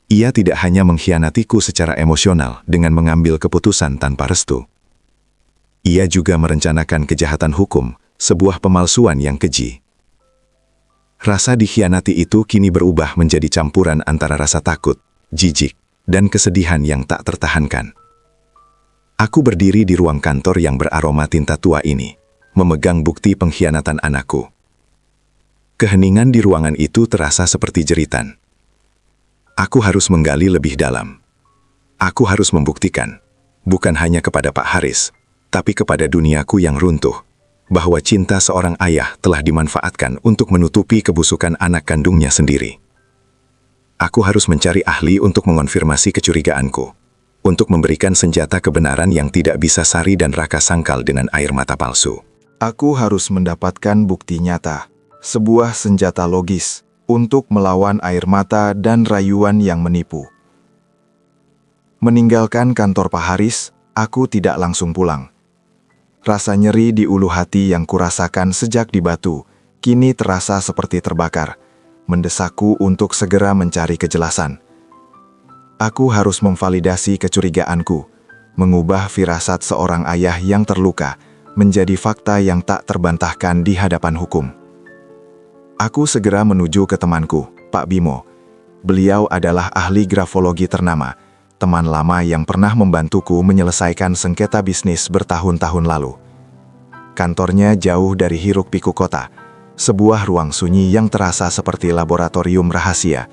Ia tidak hanya mengkhianatiku secara emosional dengan mengambil keputusan tanpa restu. Ia juga merencanakan kejahatan hukum, sebuah pemalsuan yang keji. Rasa dikhianati itu kini berubah menjadi campuran antara rasa takut, jijik, dan kesedihan yang tak tertahankan. Aku berdiri di ruang kantor yang beraroma tinta tua ini, memegang bukti pengkhianatan anakku. Keheningan di ruangan itu terasa seperti jeritan. Aku harus menggali lebih dalam. Aku harus membuktikan, bukan hanya kepada Pak Haris, tapi kepada duniaku yang runtuh, bahwa cinta seorang ayah telah dimanfaatkan untuk menutupi kebusukan anak kandungnya sendiri. Aku harus mencari ahli untuk mengonfirmasi kecurigaanku, untuk memberikan senjata kebenaran yang tidak bisa Sari dan Raka sangkal dengan air mata palsu. Aku harus mendapatkan bukti nyata, sebuah senjata logis, untuk melawan air mata dan rayuan yang menipu. Meninggalkan kantor Pak Haris, aku tidak langsung pulang. Rasa nyeri di ulu hati yang kurasakan sejak di Batu, kini terasa seperti terbakar, mendesakku untuk segera mencari kejelasan. Aku harus memvalidasi kecurigaanku, mengubah firasat seorang ayah yang terluka, menjadi fakta yang tak terbantahkan di hadapan hukum. Aku segera menuju ke temanku, Pak Bimo. Beliau adalah ahli grafologi ternama, teman lama yang pernah membantuku menyelesaikan sengketa bisnis bertahun-tahun lalu. Kantornya jauh dari hiruk-pikuk kota, sebuah ruang sunyi yang terasa seperti laboratorium rahasia.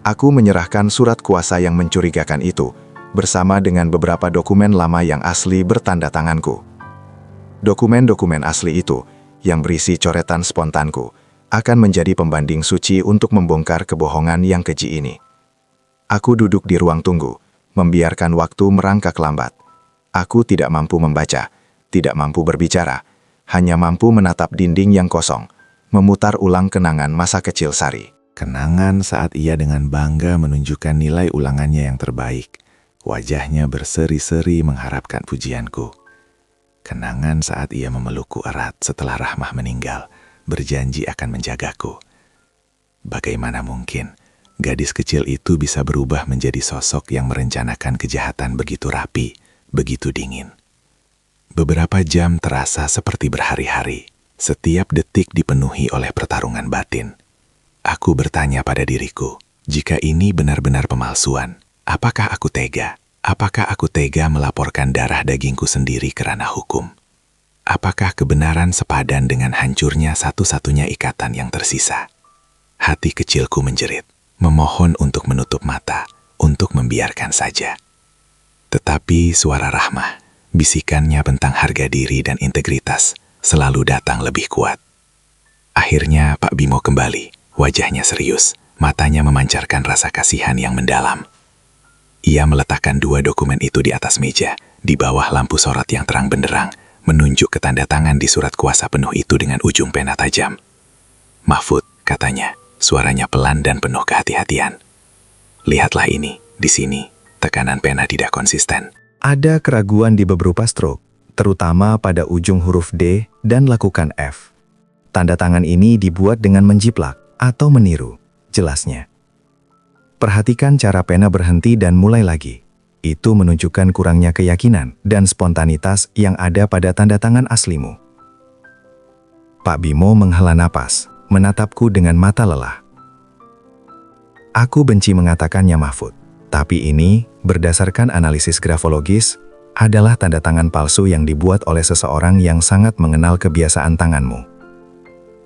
Aku menyerahkan surat kuasa yang mencurigakan itu, bersama dengan beberapa dokumen lama yang asli bertanda tanganku. Dokumen-dokumen asli itu, yang berisi coretan spontanku, akan menjadi pembanding suci untuk membongkar kebohongan yang keji ini. Aku duduk di ruang tunggu, membiarkan waktu merangkak lambat. Aku tidak mampu membaca, tidak mampu berbicara, hanya mampu menatap dinding yang kosong, memutar ulang kenangan masa kecil Sari. Kenangan saat ia dengan bangga menunjukkan nilai ulangannya yang terbaik. Wajahnya berseri-seri mengharapkan pujianku. Kenangan saat ia memelukku erat setelah Rahmah meninggal, berjanji akan menjagaku. Bagaimana mungkin gadis kecil itu bisa berubah menjadi sosok yang merencanakan kejahatan begitu rapi, begitu dingin. Beberapa jam terasa seperti berhari-hari. Setiap detik dipenuhi oleh pertarungan batin. Aku bertanya pada diriku, jika ini benar-benar pemalsuan, apakah aku tega? Apakah aku tega melaporkan darah dagingku sendiri ke ranah hukum? Apakah kebenaran sepadan dengan hancurnya satu-satunya ikatan yang tersisa? Hati kecilku menjerit, memohon untuk menutup mata, untuk membiarkan saja. Tetapi suara Rahmah, bisikannya tentang harga diri dan integritas, selalu datang lebih kuat. Akhirnya Pak Bimo kembali, wajahnya serius, matanya memancarkan rasa kasihan yang mendalam. Ia meletakkan 2 dokumen itu di atas meja, di bawah lampu sorot yang terang benderang, menunjuk ke tanda tangan di surat kuasa penuh itu dengan ujung pena tajam. "Mahfud," katanya, suaranya pelan dan penuh kehati-hatian. "Lihatlah ini, di sini, tekanan pena tidak konsisten." Ada keraguan di beberapa stroke, terutama pada ujung huruf D dan lakukan F. Tanda tangan ini dibuat dengan menjiplak atau meniru, jelasnya. Perhatikan cara pena berhenti dan mulai lagi. Itu menunjukkan kurangnya keyakinan dan spontanitas yang ada pada tanda tangan aslimu. Pak Bimo menghela napas, menatapku dengan mata lelah. Aku benci mengatakannya Mahfud, tapi ini, berdasarkan analisis grafologis, adalah tanda tangan palsu yang dibuat oleh seseorang yang sangat mengenal kebiasaan tanganmu.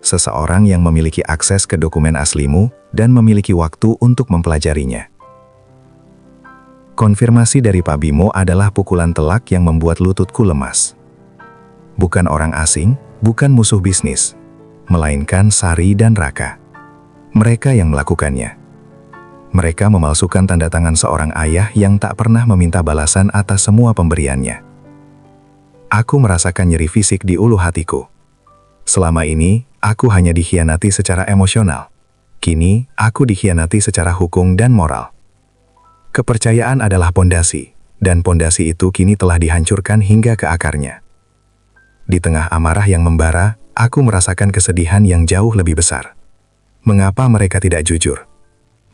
Seseorang yang memiliki akses ke dokumen aslimu dan memiliki waktu untuk mempelajarinya. Konfirmasi dari Pak Bimo adalah pukulan telak yang membuat lututku lemas. Bukan orang asing, bukan musuh bisnis, melainkan Sari dan Raka. Mereka yang melakukannya. Mereka memalsukan tanda tangan seorang ayah yang tak pernah meminta balasan atas semua pemberiannya. Aku merasakan nyeri fisik di ulu hatiku. Selama ini, aku hanya dikhianati secara emosional. Kini, aku dikhianati secara hukum dan moral. Kepercayaan adalah pondasi, dan pondasi itu kini telah dihancurkan hingga ke akarnya. Di tengah amarah yang membara, aku merasakan kesedihan yang jauh lebih besar. Mengapa mereka tidak jujur?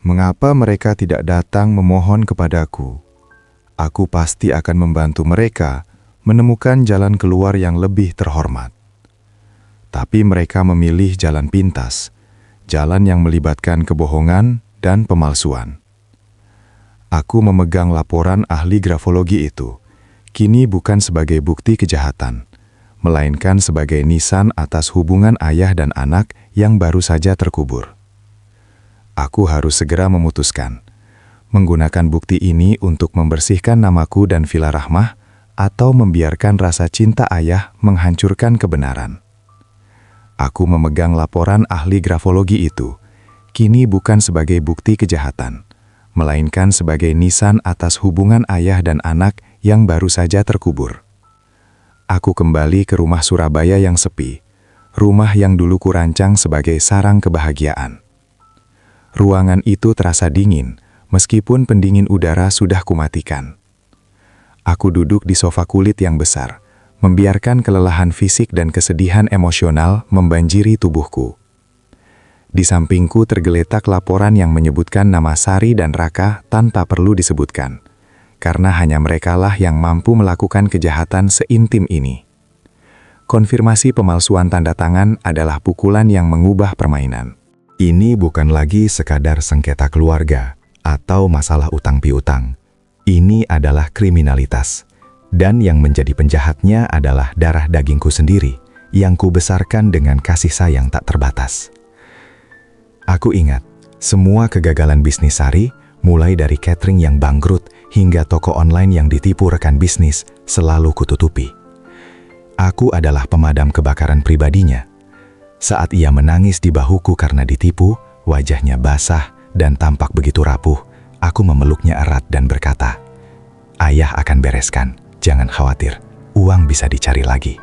Mengapa mereka tidak datang memohon kepadaku? Aku pasti akan membantu mereka menemukan jalan keluar yang lebih terhormat. Tapi mereka memilih jalan pintas, jalan yang melibatkan kebohongan dan pemalsuan. Aku memegang laporan ahli grafologi itu, kini bukan sebagai bukti kejahatan, melainkan sebagai nisan atas hubungan ayah dan anak yang baru saja terkubur. Aku harus segera memutuskan, menggunakan bukti ini untuk membersihkan namaku dan Villa Rahmah, atau membiarkan rasa cinta ayah menghancurkan kebenaran. Aku memegang laporan ahli grafologi itu, kini bukan sebagai bukti kejahatan, melainkan sebagai nisan atas hubungan ayah dan anak yang baru saja terkubur. Aku kembali ke rumah Surabaya yang sepi, rumah yang dulu kurancang sebagai sarang kebahagiaan. Ruangan itu terasa dingin, meskipun pendingin udara sudah kumatikan. Aku duduk di sofa kulit yang besar, membiarkan kelelahan fisik dan kesedihan emosional membanjiri tubuhku. Di sampingku tergeletak laporan yang menyebutkan nama Sari dan Raka tanpa perlu disebutkan, karena hanya merekalah yang mampu melakukan kejahatan seintim ini. Konfirmasi pemalsuan tanda tangan adalah pukulan yang mengubah permainan. Ini bukan lagi sekadar sengketa keluarga atau masalah utang piutang. Ini adalah kriminalitas. Dan yang menjadi penjahatnya adalah darah dagingku sendiri yang kubesarkan dengan kasih sayang tak terbatas. Aku ingat, semua kegagalan bisnis Sari, mulai dari catering yang bangkrut hingga toko online yang ditipu rekan bisnis, selalu kututupi. Aku adalah pemadam kebakaran pribadinya. Saat ia menangis di bahuku karena ditipu, wajahnya basah dan tampak begitu rapuh, aku memeluknya erat dan berkata, "Ayah akan bereskan, jangan khawatir, uang bisa dicari lagi."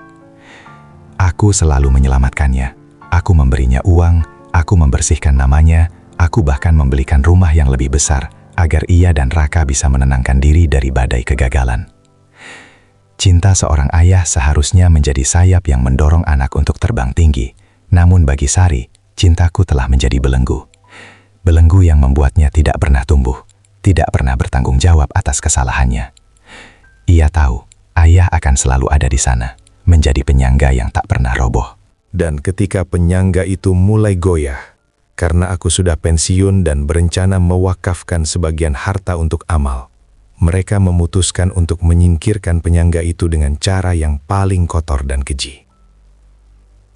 Aku selalu menyelamatkannya. Aku memberinya uang, aku membersihkan namanya, aku bahkan membelikan rumah yang lebih besar, agar ia dan Raka bisa menenangkan diri dari badai kegagalan. Cinta seorang ayah seharusnya menjadi sayap yang mendorong anak untuk terbang tinggi. Namun bagi Sari, cintaku telah menjadi belenggu. Belenggu yang membuatnya tidak pernah tumbuh, tidak pernah bertanggung jawab atas kesalahannya. Ia tahu ayah akan selalu ada di sana, menjadi penyangga yang tak pernah roboh. Dan ketika penyangga itu mulai goyah, karena aku sudah pensiun dan berencana mewakafkan sebagian harta untuk amal, mereka memutuskan untuk menyingkirkan penyangga itu dengan cara yang paling kotor dan keji.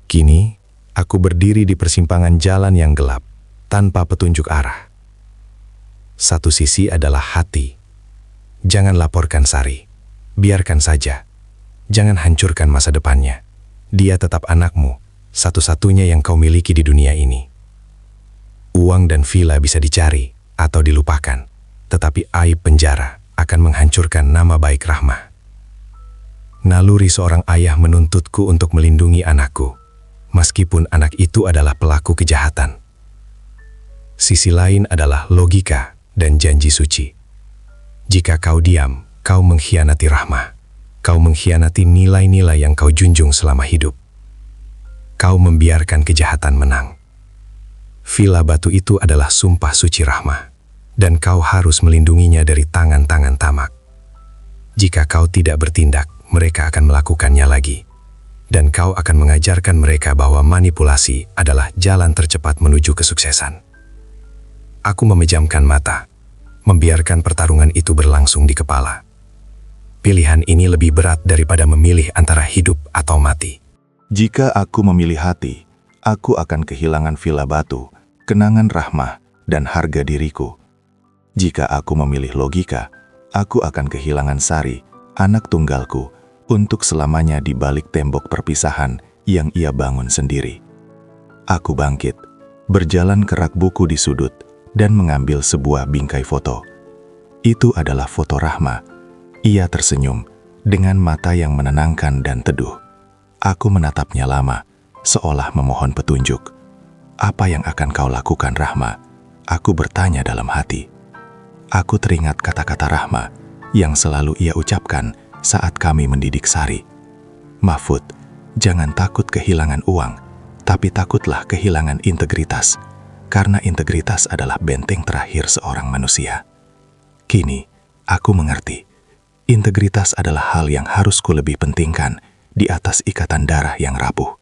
Kini, aku berdiri di persimpangan jalan yang gelap, tanpa petunjuk arah. Satu sisi adalah hati. Jangan laporkan Sari. Biarkan saja. Jangan hancurkan masa depannya. Dia tetap anakmu, satu-satunya yang kau miliki di dunia ini. Uang dan villa bisa dicari atau dilupakan, tetapi aib penjara akan menghancurkan nama baik Rahma. Naluri seorang ayah menuntutku untuk melindungi anakku, meskipun anak itu adalah pelaku kejahatan. Sisi lain adalah logika dan janji suci. Jika kau diam, kau mengkhianati Rahma. Kau mengkhianati nilai-nilai yang kau junjung selama hidup. Kau membiarkan kejahatan menang. Villa batu itu adalah sumpah suci Rahma, dan kau harus melindunginya dari tangan-tangan tamak. Jika kau tidak bertindak, mereka akan melakukannya lagi. Dan kau akan mengajarkan mereka bahwa manipulasi adalah jalan tercepat menuju kesuksesan. Aku memejamkan mata, membiarkan pertarungan itu berlangsung di kepala. Pilihan ini lebih berat daripada memilih antara hidup atau mati. Jika aku memilih hati, aku akan kehilangan villa batu, kenangan Rahma, dan harga diriku. Jika aku memilih logika, aku akan kehilangan Sari, anak tunggalku, untuk selamanya di balik tembok perpisahan yang ia bangun sendiri. Aku bangkit, berjalan ke rak buku di sudut, dan mengambil sebuah bingkai foto. Itu adalah foto Rahma. Ia tersenyum, dengan mata yang menenangkan dan teduh. Aku menatapnya lama, seolah memohon petunjuk. Apa yang akan kau lakukan, Rahma? Aku bertanya dalam hati. Aku teringat kata-kata Rahma yang selalu ia ucapkan saat kami mendidik Sari. Mahfud, jangan takut kehilangan uang, tapi takutlah kehilangan integritas, karena integritas adalah benteng terakhir seorang manusia. Kini, aku mengerti. Integritas adalah hal yang harus ku lebih pentingkan di atas ikatan darah yang rapuh.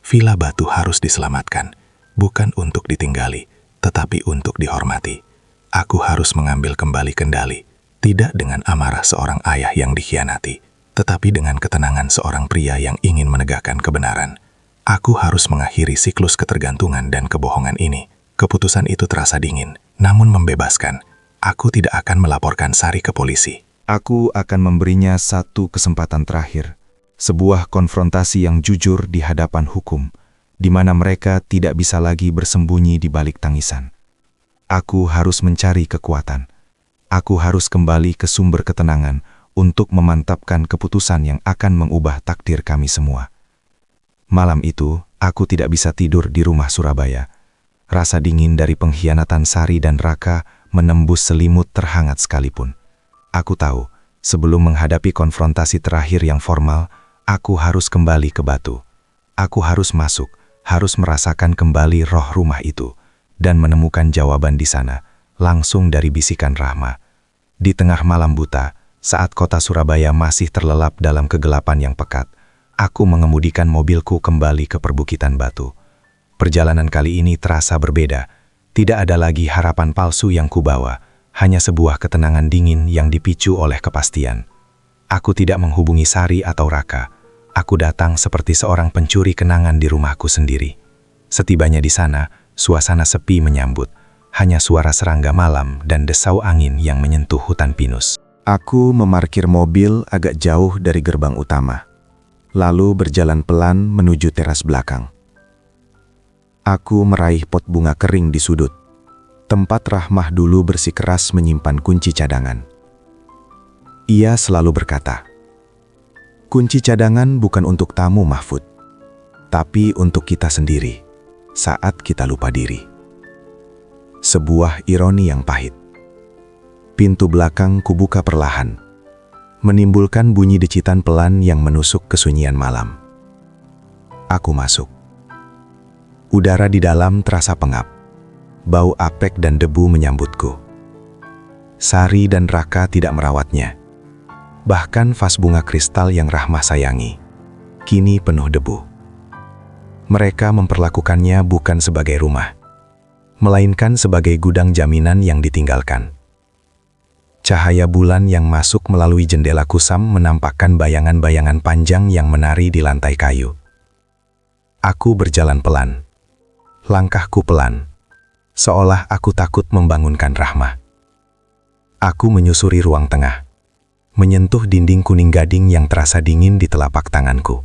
Villa batu harus diselamatkan, bukan untuk ditinggali, tetapi untuk dihormati. Aku harus mengambil kembali kendali, tidak dengan amarah seorang ayah yang dikhianati, tetapi dengan ketenangan seorang pria yang ingin menegakkan kebenaran. Aku harus mengakhiri siklus ketergantungan dan kebohongan ini. Keputusan itu terasa dingin, namun membebaskan. Aku tidak akan melaporkan Sari ke polisi. Aku akan memberinya satu kesempatan terakhir, sebuah konfrontasi yang jujur di hadapan hukum, di mana mereka tidak bisa lagi bersembunyi di balik tangisan. Aku harus mencari kekuatan. Aku harus kembali ke sumber ketenangan untuk memantapkan keputusan yang akan mengubah takdir kami semua. Malam itu, aku tidak bisa tidur di rumah Surabaya. Rasa dingin dari pengkhianatan Sari dan Raka menembus selimut terhangat sekalipun. Aku tahu, sebelum menghadapi konfrontasi terakhir yang formal, aku harus kembali ke batu. Aku harus masuk, harus merasakan kembali roh rumah itu, dan menemukan jawaban di sana, langsung dari bisikan Rahma. Di tengah malam buta, saat kota Surabaya masih terlelap dalam kegelapan yang pekat, aku mengemudikan mobilku kembali ke perbukitan batu. Perjalanan kali ini terasa berbeda. Tidak ada lagi harapan palsu yang kubawa, hanya sebuah ketenangan dingin yang dipicu oleh kepastian. Aku tidak menghubungi Sari atau Raka. Aku datang seperti seorang pencuri kenangan di rumahku sendiri. Setibanya di sana, suasana sepi menyambut. Hanya suara serangga malam dan desau angin yang menyentuh hutan pinus. Aku memarkir mobil agak jauh dari gerbang utama, lalu berjalan pelan menuju teras belakang. Aku meraih pot bunga kering di sudut, tempat Rahmah dulu bersikeras menyimpan kunci cadangan. Ia selalu berkata, "Kunci cadangan bukan untuk tamu, Mahfud, tapi untuk kita sendiri, saat kita lupa diri." Sebuah ironi yang pahit. Pintu belakang kubuka perlahan, menimbulkan bunyi decitan pelan yang menusuk kesunyian malam. Aku masuk. Udara di dalam terasa pengap. Bau apek dan debu menyambutku. Sari dan Raka tidak merawatnya. Bahkan vas bunga kristal yang Rahmah sayangi, kini penuh debu. Mereka memperlakukannya bukan sebagai rumah, melainkan sebagai gudang jaminan yang ditinggalkan. Cahaya bulan yang masuk melalui jendela kusam menampakkan bayangan-bayangan panjang yang menari di lantai kayu. Aku berjalan pelan, langkahku pelan, seolah aku takut membangunkan Rahmah. Aku menyusuri ruang tengah, menyentuh dinding kuning gading yang terasa dingin di telapak tanganku.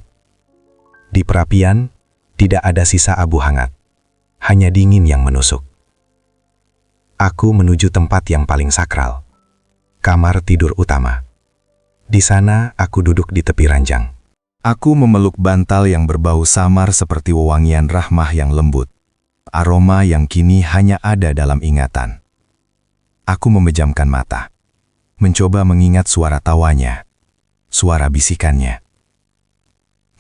Di perapian, tidak ada sisa abu hangat, hanya dingin yang menusuk. Aku menuju tempat yang paling sakral, kamar tidur utama. Di sana, aku duduk di tepi ranjang. Aku memeluk bantal yang berbau samar seperti wewangian Rahmah yang lembut, aroma yang kini hanya ada dalam ingatan. Aku memejamkan mata, mencoba mengingat suara tawanya, suara bisikannya.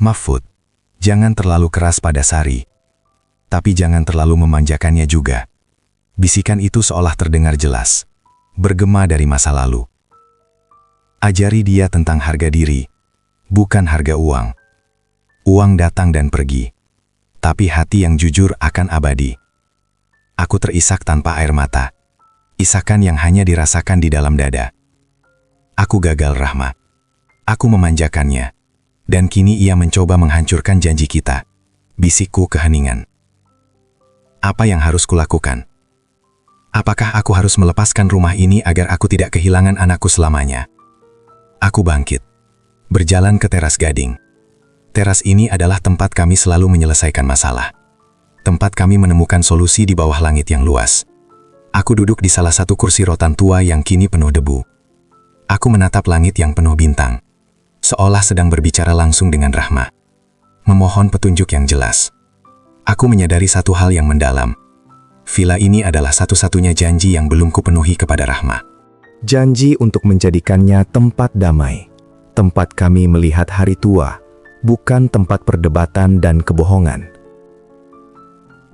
Mahfud, jangan terlalu keras pada Sari, tapi jangan terlalu memanjakannya juga. Bisikan itu seolah terdengar jelas, bergema dari masa lalu. Ajari dia tentang harga diri, bukan harga uang. Uang datang dan pergi, tapi hati yang jujur akan abadi. Aku terisak tanpa air mata, isakan yang hanya dirasakan di dalam dada. Aku gagal, Rahmah. Aku memanjakannya, dan kini ia mencoba menghancurkan janji kita. Bisikku keheningan. Apa yang harus kulakukan? Apakah aku harus melepaskan rumah ini agar aku tidak kehilangan anakku selamanya? Aku bangkit, berjalan ke teras gading. Teras ini adalah tempat kami selalu menyelesaikan masalah. Tempat kami menemukan solusi di bawah langit yang luas. Aku duduk di salah satu kursi rotan tua yang kini penuh debu. Aku menatap langit yang penuh bintang, seolah sedang berbicara langsung dengan Rahmah, memohon petunjuk yang jelas. Aku menyadari satu hal yang mendalam. Villa ini adalah satu-satunya janji yang belum kupenuhi kepada Rahmah. Janji untuk menjadikannya tempat damai, tempat kami melihat hari tua, bukan tempat perdebatan dan kebohongan.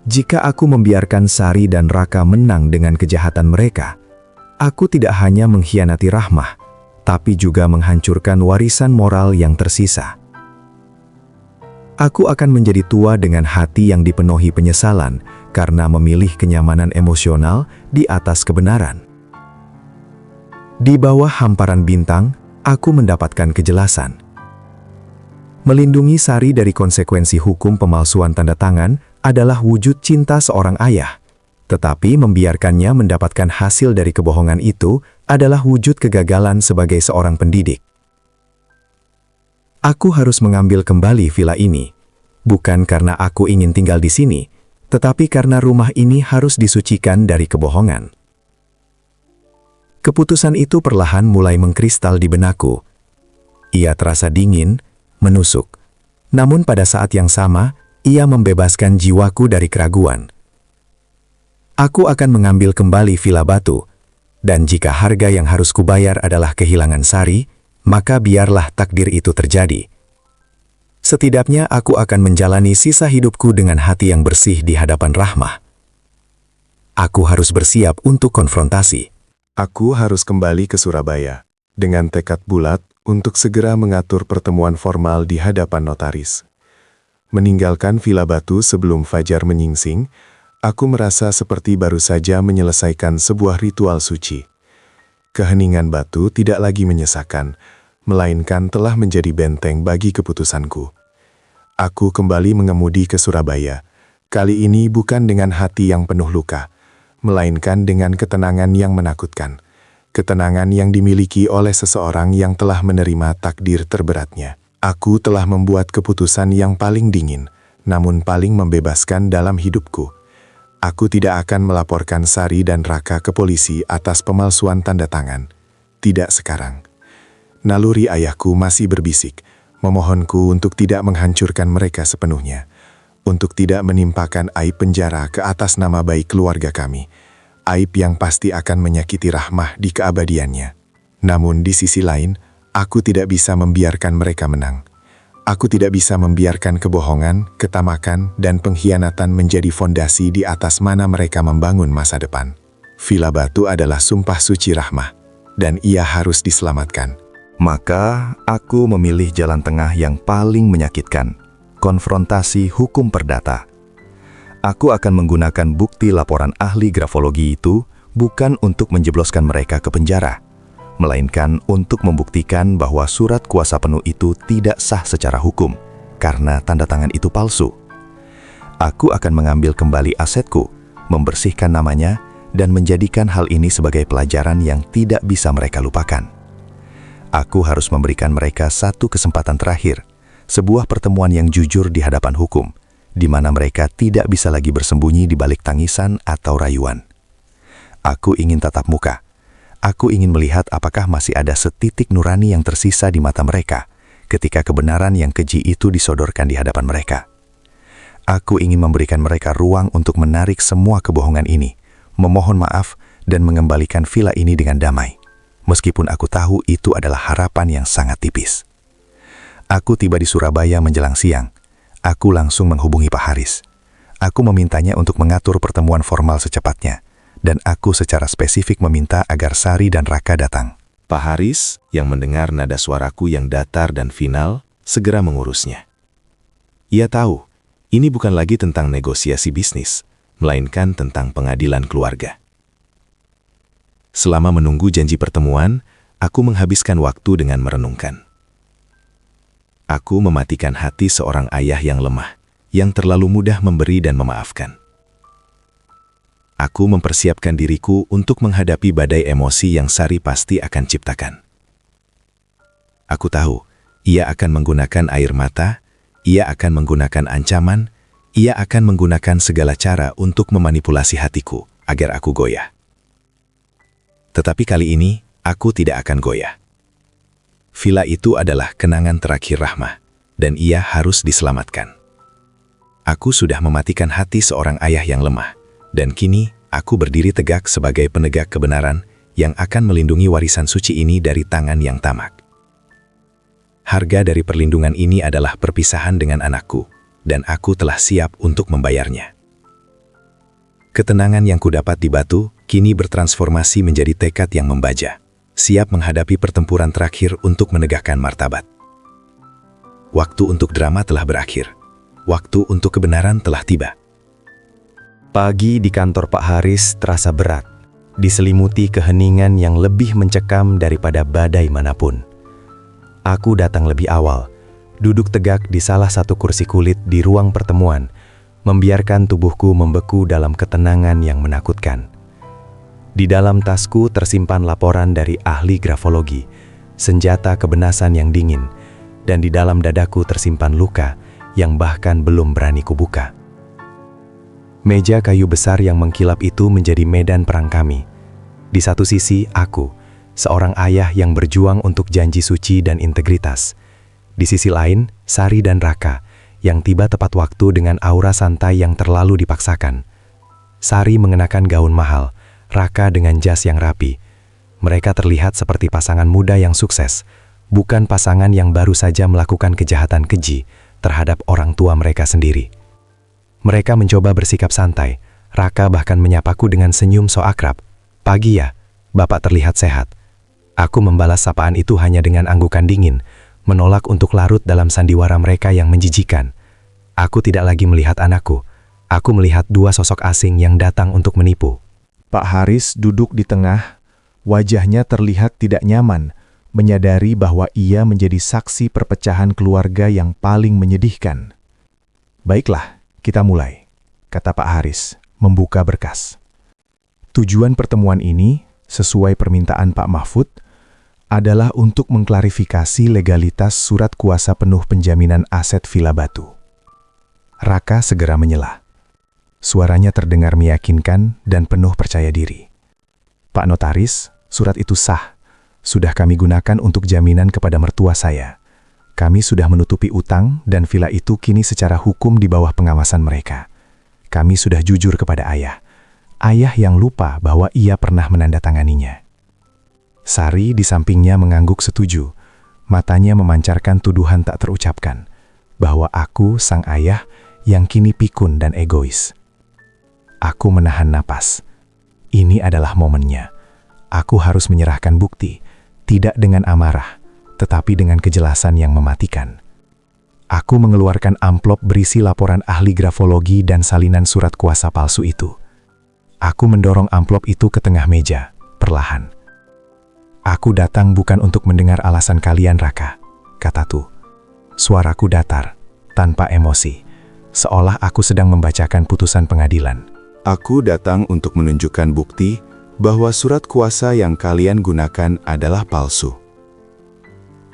Jika aku membiarkan Sari dan Raka menang dengan kejahatan mereka, aku tidak hanya mengkhianati Rahmah, tapi juga menghancurkan warisan moral yang tersisa. Aku akan menjadi tua dengan hati yang dipenuhi penyesalan karena memilih kenyamanan emosional di atas kebenaran. Di bawah hamparan bintang, aku mendapatkan kejelasan. Melindungi Sari dari konsekuensi hukum pemalsuan tanda tangan adalah wujud cinta seorang ayah. Tetapi membiarkannya mendapatkan hasil dari kebohongan itu adalah wujud kegagalan sebagai seorang pendidik. Aku harus mengambil kembali villa ini, bukan karena aku ingin tinggal di sini, tetapi karena rumah ini harus disucikan dari kebohongan. Keputusan itu perlahan mulai mengkristal di benakku. Ia terasa dingin, menusuk. Namun pada saat yang sama, ia membebaskan jiwaku dari keraguan. Aku akan mengambil kembali villa batu, dan jika harga yang harus kubayar adalah kehilangan Sari, maka biarlah takdir itu terjadi. Setidaknya aku akan menjalani sisa hidupku dengan hati yang bersih di hadapan Rahmah. Aku harus bersiap untuk konfrontasi. Aku harus kembali ke Surabaya dengan tekad bulat untuk segera mengatur pertemuan formal di hadapan notaris. Meninggalkan villa batu sebelum fajar menyingsing, aku merasa seperti baru saja menyelesaikan sebuah ritual suci. Keheningan batu tidak lagi menyesakan, melainkan telah menjadi benteng bagi keputusanku. Aku kembali mengemudi ke Surabaya, kali ini bukan dengan hati yang penuh luka, melainkan dengan ketenangan yang menakutkan. Ketenangan yang dimiliki oleh seseorang yang telah menerima takdir terberatnya. Aku telah membuat keputusan yang paling dingin, namun paling membebaskan dalam hidupku. Aku tidak akan melaporkan Sari dan Raka ke polisi atas pemalsuan tanda tangan. Tidak sekarang. Naluri ayahku masih berbisik, memohonku untuk tidak menghancurkan mereka sepenuhnya, untuk tidak menimpakan aib penjara ke atas nama baik keluarga kami, aib yang pasti akan menyakiti Rahmah di keabadiannya. Namun di sisi lain, aku tidak bisa membiarkan mereka menang. Aku tidak bisa membiarkan kebohongan, ketamakan, dan pengkhianatan menjadi fondasi di atas mana mereka membangun masa depan. Villa Batu adalah sumpah suci Rahmah, dan ia harus diselamatkan. Maka aku memilih jalan tengah yang paling menyakitkan, konfrontasi hukum perdata. Aku akan menggunakan bukti laporan ahli grafologi itu bukan untuk menjebloskan mereka ke penjara, melainkan untuk membuktikan bahwa surat kuasa penuh itu tidak sah secara hukum, karena tanda tangan itu palsu. Aku akan mengambil kembali asetku, membersihkan namanya, dan menjadikan hal ini sebagai pelajaran yang tidak bisa mereka lupakan. Aku harus memberikan mereka satu kesempatan terakhir, sebuah pertemuan yang jujur di hadapan hukum, di mana mereka tidak bisa lagi bersembunyi di balik tangisan atau rayuan. Aku ingin tatap muka. Aku ingin melihat apakah masih ada setitik nurani yang tersisa di mata mereka ketika kebenaran yang keji itu disodorkan di hadapan mereka. Aku ingin memberikan mereka ruang untuk menarik semua kebohongan ini, memohon maaf, dan mengembalikan villa ini dengan damai. Meskipun aku tahu itu adalah harapan yang sangat tipis. Aku tiba di Surabaya menjelang siang. Aku langsung menghubungi Pak Haris. Aku memintanya untuk mengatur pertemuan formal secepatnya, dan aku secara spesifik meminta agar Sari dan Raka datang. Pak Haris, yang mendengar nada suaraku yang datar dan final, segera mengurusnya. Ia tahu, ini bukan lagi tentang negosiasi bisnis, melainkan tentang pengadilan keluarga. Selama menunggu janji pertemuan, aku menghabiskan waktu dengan merenungkan. Aku mematikan hati seorang ayah yang lemah, yang terlalu mudah memberi dan memaafkan. Aku mempersiapkan diriku untuk menghadapi badai emosi yang Sari pasti akan ciptakan. Aku tahu, ia akan menggunakan air mata, ia akan menggunakan ancaman, ia akan menggunakan segala cara untuk memanipulasi hatiku agar aku goyah. Tetapi kali ini, aku tidak akan goyah. Villa itu adalah kenangan terakhir Rahma, dan ia harus diselamatkan. Aku sudah mematikan hati seorang ayah yang lemah, dan kini aku berdiri tegak sebagai penegak kebenaran yang akan melindungi warisan suci ini dari tangan yang tamak. Harga dari perlindungan ini adalah perpisahan dengan anakku, dan aku telah siap untuk membayarnya. Ketenangan yang kudapat di Batu kini bertransformasi menjadi tekad yang membaja, siap menghadapi pertempuran terakhir untuk menegakkan martabat. Waktu untuk drama telah berakhir. Waktu untuk kebenaran telah tiba. Pagi di kantor Pak Haris terasa berat, diselimuti keheningan yang lebih mencekam daripada badai manapun. Aku datang lebih awal, duduk tegak di salah satu kursi kulit di ruang pertemuan, membiarkan tubuhku membeku dalam ketenangan yang menakutkan. Di dalam tasku tersimpan laporan dari ahli grafologi, senjata kebenasan yang dingin, dan di dalam dadaku tersimpan luka yang bahkan belum berani kubuka. Meja kayu besar yang mengkilap itu menjadi medan perang kami. Di satu sisi aku, seorang ayah yang berjuang untuk janji suci dan integritas. Di sisi lain, Sari dan Raka, yang tiba tepat waktu dengan aura santai yang terlalu dipaksakan. Sari mengenakan gaun mahal, Raka dengan jas yang rapi. Mereka terlihat seperti pasangan muda yang sukses, bukan pasangan yang baru saja melakukan kejahatan keji terhadap orang tua mereka sendiri. Mereka mencoba bersikap santai. Raka bahkan menyapaku dengan senyum so akrab. "Pagi ya, Bapak terlihat sehat." Aku membalas sapaan itu hanya dengan anggukan dingin, menolak untuk larut dalam sandiwara mereka yang menjijikan. Aku tidak lagi melihat anakku. Aku melihat dua sosok asing yang datang untuk menipu. Pak Haris duduk di tengah, wajahnya terlihat tidak nyaman, menyadari bahwa ia menjadi saksi perpecahan keluarga yang paling menyedihkan. "Baiklah, kita mulai," kata Pak Haris, membuka berkas. Tujuan pertemuan ini, sesuai permintaan Pak Mahfud, adalah untuk mengklarifikasi legalitas surat kuasa penuh penjaminan aset Villa Batu. Raka segera menyela. Suaranya terdengar meyakinkan dan penuh percaya diri. "Pak Notaris, surat itu sah. Sudah kami gunakan untuk jaminan kepada mertua saya. Kami sudah menutupi utang dan villa itu kini secara hukum di bawah pengawasan mereka. Kami sudah jujur kepada ayah. Ayah yang lupa bahwa ia pernah menandatanganinya." Sari di sampingnya mengangguk setuju. Matanya memancarkan tuduhan tak terucapkan, bahwa aku sang ayah yang kini pikun dan egois. Aku menahan napas. Ini adalah momennya. Aku harus menyerahkan bukti, tidak dengan amarah, tetapi dengan kejelasan yang mematikan. Aku mengeluarkan amplop berisi laporan ahli grafologi dan salinan surat kuasa palsu itu. Aku mendorong amplop itu ke tengah meja, perlahan. Aku datang bukan untuk mendengar alasan kalian, Raka, kata Tu. Suaraku datar, tanpa emosi, seolah aku sedang membacakan putusan pengadilan. Aku datang untuk menunjukkan bukti bahwa surat kuasa yang kalian gunakan adalah palsu.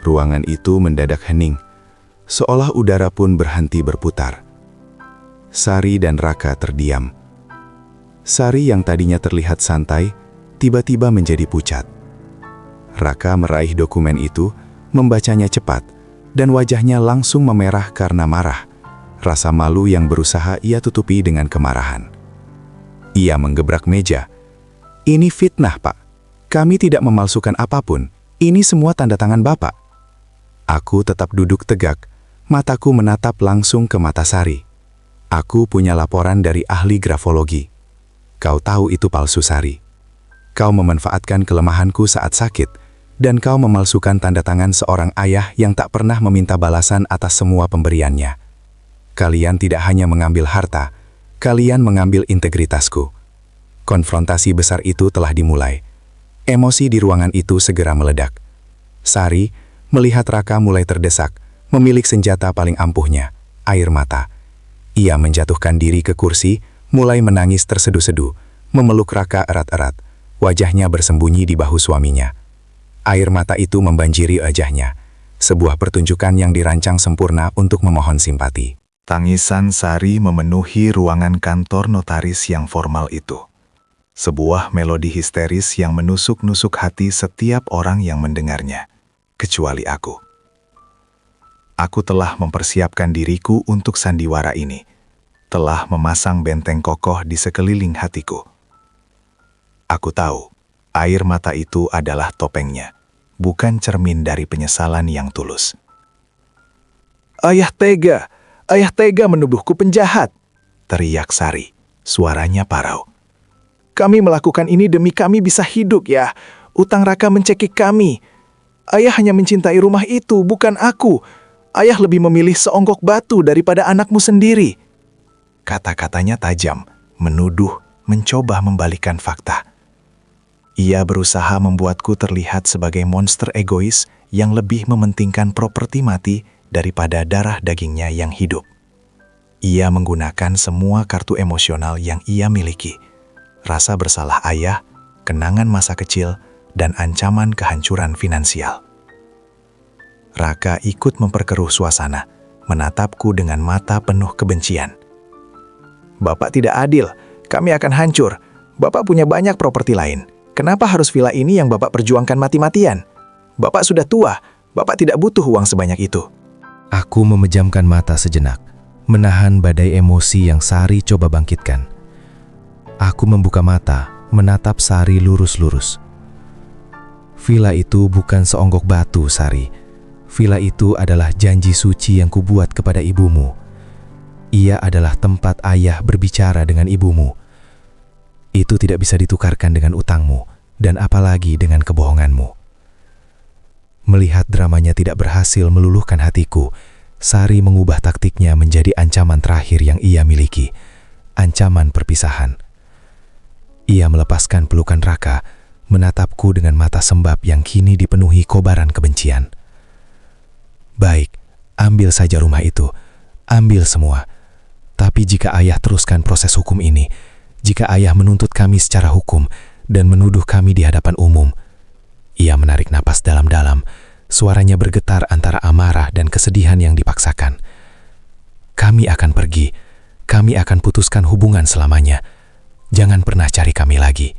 Ruangan itu mendadak hening, seolah udara pun berhenti berputar. Sari dan Raka terdiam. Sari yang tadinya terlihat santai, tiba-tiba menjadi pucat. Raka meraih dokumen itu, membacanya cepat, dan wajahnya langsung memerah karena marah. Rasa malu yang berusaha ia tutupi dengan kemarahan. Ia menggebrak meja. Ini fitnah, Pak. Kami tidak memalsukan apapun. Ini semua tanda tangan Bapak. Aku tetap duduk tegak. Mataku menatap langsung ke mata Sari. Aku punya laporan dari ahli grafologi. Kau tahu itu palsu, Sari. Kau memanfaatkan kelemahanku saat sakit, dan kau memalsukan tanda tangan seorang ayah yang tak pernah meminta balasan atas semua pemberiannya. Kalian tidak hanya mengambil harta, kalian mengambil integritasku. Konfrontasi besar itu telah dimulai. Emosi di ruangan itu segera meledak. Sari melihat Raka mulai terdesak, memilik senjata paling ampuhnya, air mata. Ia menjatuhkan diri ke kursi, mulai menangis terseduh-seduh, memeluk Raka erat-erat. Wajahnya bersembunyi di bahu suaminya. Air mata itu membanjiri wajahnya, sebuah pertunjukan yang dirancang sempurna untuk memohon simpati. Tangisan Sari memenuhi ruangan kantor notaris yang formal itu. Sebuah melodi histeris yang menusuk-nusuk hati setiap orang yang mendengarnya, kecuali aku. Aku telah mempersiapkan diriku untuk sandiwara ini, telah memasang benteng kokoh di sekeliling hatiku. Aku tahu, air mata itu adalah topengnya, bukan cermin dari penyesalan yang tulus. Ayah tega menuduhku penjahat, teriak Sari, suaranya parau. Kami melakukan ini demi kami bisa hidup ya, utang Raka mencekik kami. Ayah hanya mencintai rumah itu, bukan aku. Ayah lebih memilih seonggok batu daripada anakmu sendiri. Kata-katanya tajam, menuduh, mencoba membalikkan fakta. Ia berusaha membuatku terlihat sebagai monster egois yang lebih mementingkan properti mati daripada darah dagingnya yang hidup. Ia menggunakan semua kartu emosional yang ia miliki. Rasa bersalah ayah, kenangan masa kecil, dan ancaman kehancuran finansial. Raka ikut memperkeruh suasana, menatapku dengan mata penuh kebencian. Bapak tidak adil, kami akan hancur. Bapak punya banyak properti lain. Kenapa harus villa ini yang Bapak perjuangkan mati-matian? Bapak sudah tua, Bapak tidak butuh uang sebanyak itu. Aku memejamkan mata sejenak, menahan badai emosi yang Sari coba bangkitkan. Aku membuka mata, menatap Sari lurus-lurus. Villa itu bukan seonggok batu, Sari. Villa itu adalah janji suci yang kubuat kepada ibumu. Ia adalah tempat ayah berbicara dengan ibumu. Itu tidak bisa ditukarkan dengan utangmu, dan apalagi dengan kebohonganmu. Melihat dramanya tidak berhasil meluluhkan hatiku, Sari mengubah taktiknya menjadi ancaman terakhir yang ia miliki, ancaman perpisahan. Ia melepaskan pelukan Raka, menatapku dengan mata sembab yang kini dipenuhi kobaran kebencian. Baik, ambil saja rumah itu, ambil semua. Tapi jika ayah teruskan proses hukum ini, jika ayah menuntut kami secara hukum dan menuduh kami di hadapan umum. Ia menarik napas dalam-dalam, suaranya bergetar antara amarah dan kesedihan yang dipaksakan. Kami akan pergi, kami akan putuskan hubungan selamanya. Jangan pernah cari kami lagi.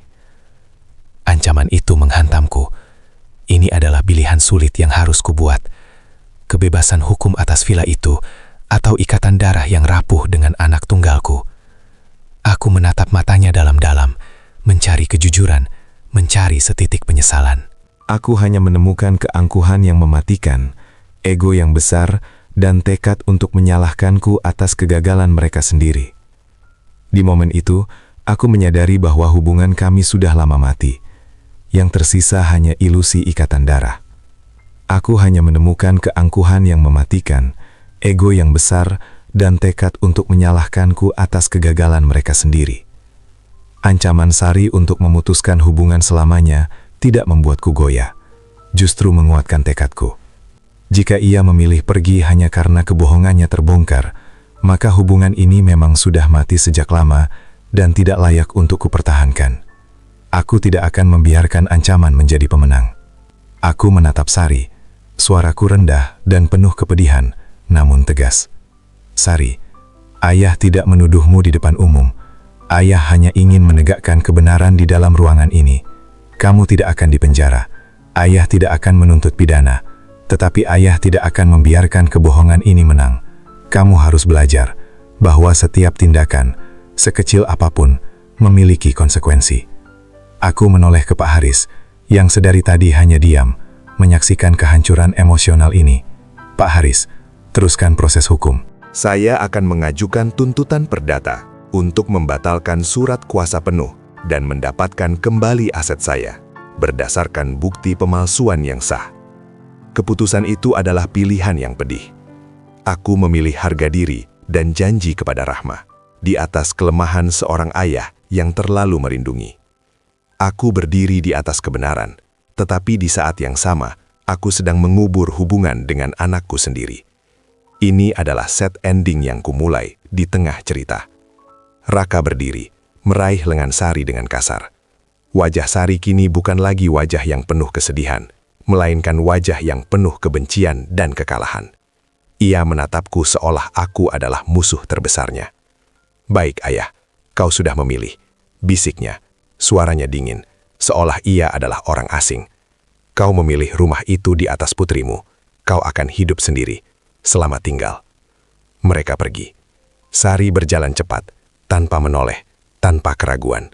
Ancaman itu menghantamku. Ini adalah pilihan sulit yang harus kubuat. Kebebasan hukum atas villa itu, atau ikatan darah yang rapuh dengan anak tunggalku. Aku menatap matanya dalam-dalam, mencari kejujuran, mencari setitik penyesalan. Aku hanya menemukan keangkuhan yang mematikan, ego yang besar, dan tekad untuk menyalahkanku atas kegagalan mereka sendiri. Di momen itu, aku menyadari bahwa hubungan kami sudah lama mati. Yang tersisa hanya ilusi ikatan darah. Aku hanya menemukan keangkuhan yang mematikan, ego yang besar, dan tekad untuk menyalahkanku atas kegagalan mereka sendiri. Ancaman Sari untuk memutuskan hubungan selamanya tidak membuatku goyah, justru menguatkan tekadku. Jika ia memilih pergi hanya karena kebohongannya terbongkar, maka hubungan ini memang sudah mati sejak lama dan tidak layak untuk kupertahankan. Aku tidak akan membiarkan ancaman menjadi pemenang. Aku menatap Sari, suaraku rendah dan penuh kepedihan, namun tegas. Sari, ayah tidak menuduhmu di depan umum. Ayah hanya ingin menegakkan kebenaran di dalam ruangan ini. Kamu tidak akan dipenjara. Ayah tidak akan menuntut pidana. Tetapi ayah tidak akan membiarkan kebohongan ini menang. Kamu harus belajar bahwa setiap tindakan, sekecil apapun, memiliki konsekuensi. Aku menoleh ke Pak Haris, yang sedari tadi hanya diam, menyaksikan kehancuran emosional ini. Pak Haris, teruskan proses hukum. Saya akan mengajukan tuntutan perdata untuk membatalkan surat kuasa penuh dan mendapatkan kembali aset saya berdasarkan bukti pemalsuan yang sah. Keputusan itu adalah pilihan yang pedih. Aku memilih harga diri dan janji kepada Rahma di atas kelemahan seorang ayah yang terlalu merindungi. Aku berdiri di atas kebenaran, tetapi di saat yang sama, aku sedang mengubur hubungan dengan anakku sendiri. Ini adalah set ending yang kumulai di tengah cerita. Raka berdiri, meraih lengan Sari dengan kasar. Wajah Sari kini bukan lagi wajah yang penuh kesedihan, melainkan wajah yang penuh kebencian dan kekalahan. Ia menatapku seolah aku adalah musuh terbesarnya. Baik ayah, kau sudah memilih, bisiknya, suaranya dingin, seolah ia adalah orang asing. Kau memilih rumah itu di atas putrimu, kau akan hidup sendiri, selamat tinggal. Mereka pergi. Sari berjalan cepat, tanpa menoleh, tanpa keraguan.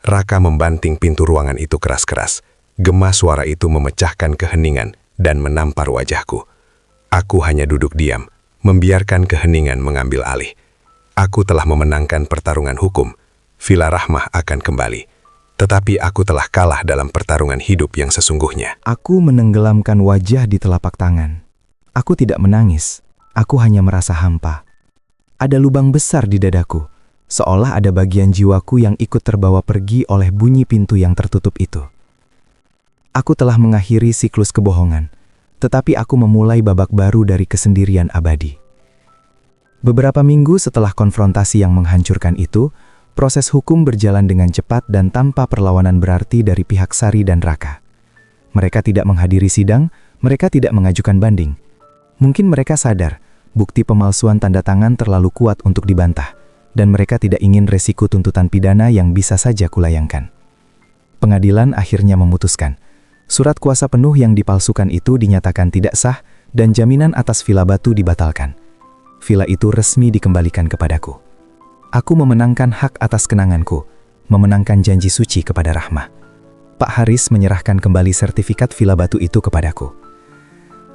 Raka membanting pintu ruangan itu keras-keras. Gema suara itu memecahkan keheningan dan menampar wajahku. Aku hanya duduk diam, membiarkan keheningan mengambil alih. Aku telah memenangkan pertarungan hukum. Villa Rahmah akan kembali. Tetapi aku telah kalah dalam pertarungan hidup yang sesungguhnya. Aku menenggelamkan wajah di telapak tangan. Aku tidak menangis. Aku hanya merasa hampa. Ada lubang besar di dadaku, seolah ada bagian jiwaku yang ikut terbawa pergi oleh bunyi pintu yang tertutup itu. Aku telah mengakhiri siklus kebohongan, tetapi aku memulai babak baru dari kesendirian abadi. Beberapa minggu setelah konfrontasi yang menghancurkan itu, proses hukum berjalan dengan cepat dan tanpa perlawanan berarti dari pihak Sari dan Raka. Mereka tidak menghadiri sidang, mereka tidak mengajukan banding. Mungkin mereka sadar, bukti pemalsuan tanda tangan terlalu kuat untuk dibantah, dan mereka tidak ingin resiko tuntutan pidana yang bisa saja kulayangkan. Pengadilan akhirnya memutuskan, surat kuasa penuh yang dipalsukan itu dinyatakan tidak sah dan jaminan atas Villa Batu dibatalkan. Villa itu resmi dikembalikan kepadaku. Aku memenangkan hak atas kenanganku, memenangkan janji suci kepada Rahmah. Pak Haris menyerahkan kembali sertifikat Villa Batu itu kepadaku.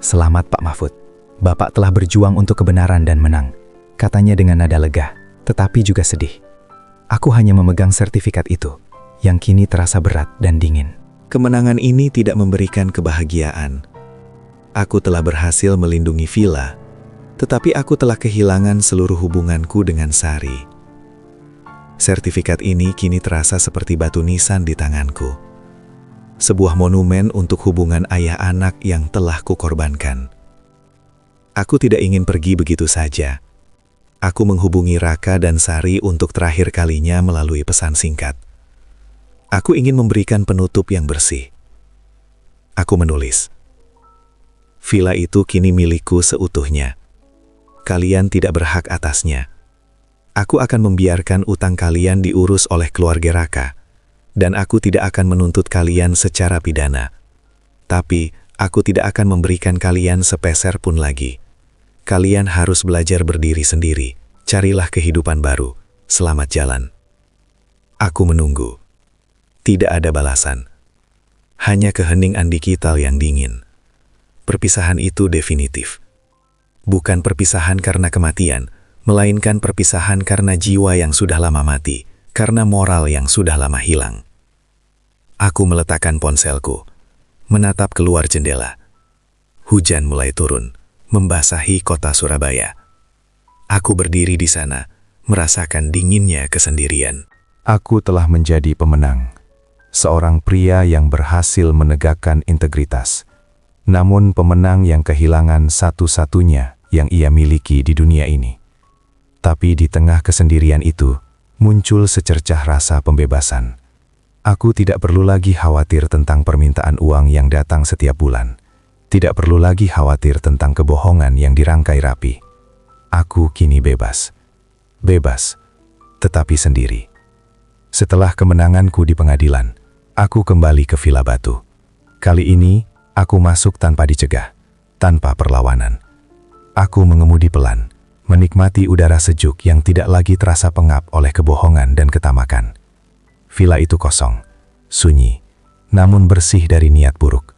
Selamat Pak Mahfud, Bapak telah berjuang untuk kebenaran dan menang, katanya dengan nada lega, tetapi juga sedih. Aku hanya memegang sertifikat itu, yang kini terasa berat dan dingin. Kemenangan ini tidak memberikan kebahagiaan. Aku telah berhasil melindungi Villa, tetapi aku telah kehilangan seluruh hubunganku dengan Sari. Sertifikat ini kini terasa seperti batu nisan di tanganku. Sebuah monumen untuk hubungan ayah anak yang telah kukorbankan. Aku tidak ingin pergi begitu saja. Aku menghubungi Raka dan Sari untuk terakhir kalinya melalui pesan singkat. Aku ingin memberikan penutup yang bersih. Aku menulis, Villa itu kini milikku seutuhnya. Kalian tidak berhak atasnya. Aku akan membiarkan utang kalian diurus oleh keluarga Raka, dan aku tidak akan menuntut kalian secara pidana. Tapi, aku tidak akan memberikan kalian sepeser pun lagi. Kalian harus belajar berdiri sendiri. Carilah kehidupan baru. Selamat jalan. Aku menunggu. Tidak ada balasan. Hanya keheningan digital yang dingin. Perpisahan itu definitif. Bukan perpisahan karena kematian, melainkan perpisahan karena jiwa yang sudah lama mati, karena moral yang sudah lama hilang. Aku meletakkan ponselku, menatap keluar jendela. Hujan mulai turun, membasahi kota Surabaya. Aku berdiri di sana, merasakan dinginnya kesendirian. Aku telah menjadi pemenang, seorang pria yang berhasil menegakkan integritas, namun pemenang yang kehilangan satu-satunya yang ia miliki di dunia ini. Tapi di tengah kesendirian itu, muncul secercah rasa pembebasan. Aku tidak perlu lagi khawatir tentang permintaan uang yang datang setiap bulan. Tidak perlu lagi khawatir tentang kebohongan yang dirangkai rapi. Aku kini bebas. Bebas, tetapi sendiri. Setelah kemenanganku di pengadilan, aku kembali ke Villa Batu. Kali ini, aku masuk tanpa dicegah, tanpa perlawanan. Aku mengemudi pelan, menikmati udara sejuk yang tidak lagi terasa pengap oleh kebohongan dan ketamakan. Villa itu kosong, sunyi, namun bersih dari niat buruk.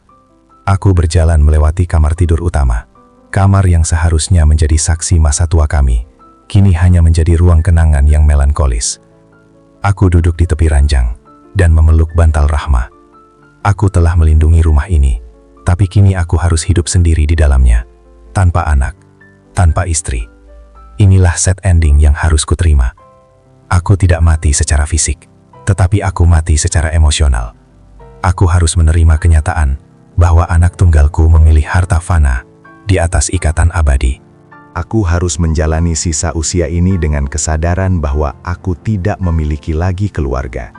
Aku berjalan melewati kamar tidur utama. Kamar yang seharusnya menjadi saksi masa tua kami, kini hanya menjadi ruang kenangan yang melankolis. Aku duduk di tepi ranjang dan memeluk bantal Rahma. Aku telah melindungi rumah ini, tapi kini aku harus hidup sendiri di dalamnya, tanpa anak, tanpa istri. Inilah set ending yang harus kuterima. Aku tidak mati secara fisik, tetapi aku mati secara emosional. Aku harus menerima kenyataan bahwa anak tunggalku memilih harta fana di atas ikatan abadi. Aku harus menjalani sisa usia ini dengan kesadaran bahwa aku tidak memiliki lagi keluarga.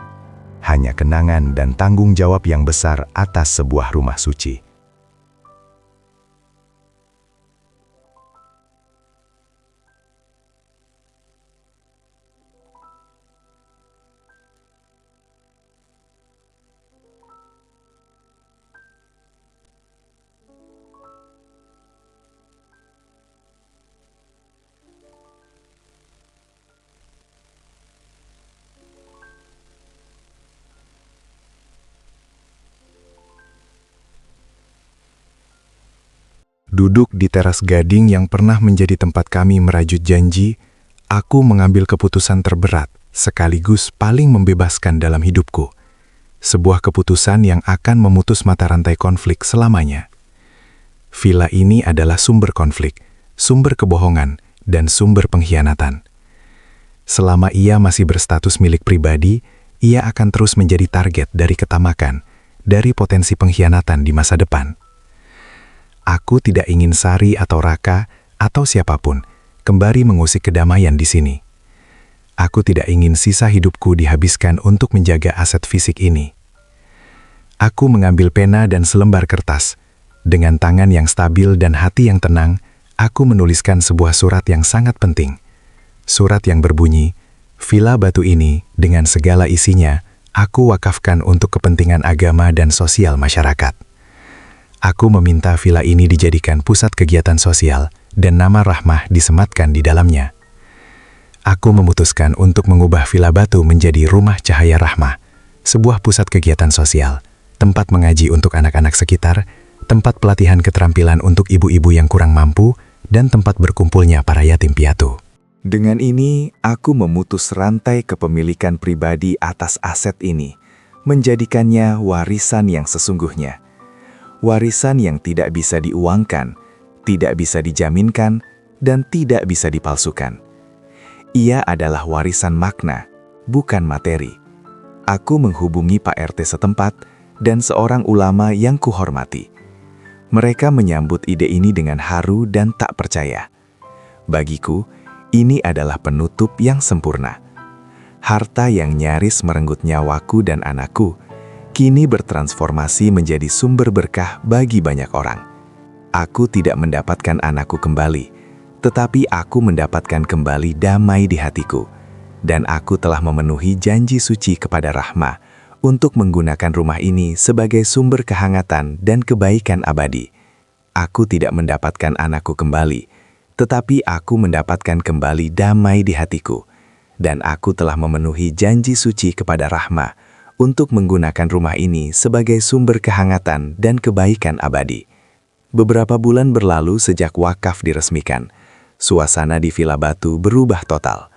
Hanya kenangan dan tanggung jawab yang besar atas sebuah rumah suci. Duduk di teras gading yang pernah menjadi tempat kami merajut janji, aku mengambil keputusan terberat sekaligus paling membebaskan dalam hidupku. Sebuah keputusan yang akan memutus mata rantai konflik selamanya. Villa ini adalah sumber konflik, sumber kebohongan, dan sumber pengkhianatan. Selama ia masih berstatus milik pribadi, ia akan terus menjadi target dari ketamakan, dari potensi pengkhianatan di masa depan. Aku tidak ingin Sari atau Raka atau siapapun kembali mengusik kedamaian di sini. Aku tidak ingin sisa hidupku dihabiskan untuk menjaga aset fisik ini. Aku mengambil pena dan selembar kertas. Dengan tangan yang stabil dan hati yang tenang, aku menuliskan sebuah surat yang sangat penting. Surat yang berbunyi, Villa Batu ini dengan segala isinya, aku wakafkan untuk kepentingan agama dan sosial masyarakat. Aku meminta villa ini dijadikan pusat kegiatan sosial dan nama Rahmah disematkan di dalamnya. Aku memutuskan untuk mengubah Villa Batu menjadi Rumah Cahaya Rahmah, sebuah pusat kegiatan sosial, tempat mengaji untuk anak-anak sekitar, tempat pelatihan keterampilan untuk ibu-ibu yang kurang mampu, dan tempat berkumpulnya para yatim piatu. Dengan ini, aku memutus rantai kepemilikan pribadi atas aset ini, menjadikannya warisan yang sesungguhnya. Warisan yang tidak bisa diuangkan, tidak bisa dijaminkan, dan tidak bisa dipalsukan. Ia adalah warisan makna, bukan materi. Aku menghubungi Pak RT setempat dan seorang ulama yang kuhormati. Mereka menyambut ide ini dengan haru dan tak percaya. Bagiku, ini adalah penutup yang sempurna. Harta yang nyaris merenggut nyawaku dan anakku, kini bertransformasi menjadi sumber berkah bagi banyak orang. Aku tidak mendapatkan anakku kembali, tetapi aku mendapatkan kembali damai di hatiku. Dan aku telah memenuhi janji suci kepada Rahmah untuk menggunakan rumah ini sebagai sumber kehangatan dan kebaikan abadi. Aku tidak mendapatkan anakku kembali, tetapi aku mendapatkan kembali damai di hatiku. Dan aku telah memenuhi janji suci kepada Rahmah untuk menggunakan rumah ini sebagai sumber kehangatan dan kebaikan abadi. Beberapa bulan berlalu sejak wakaf diresmikan. Suasana di Villa Batu berubah total.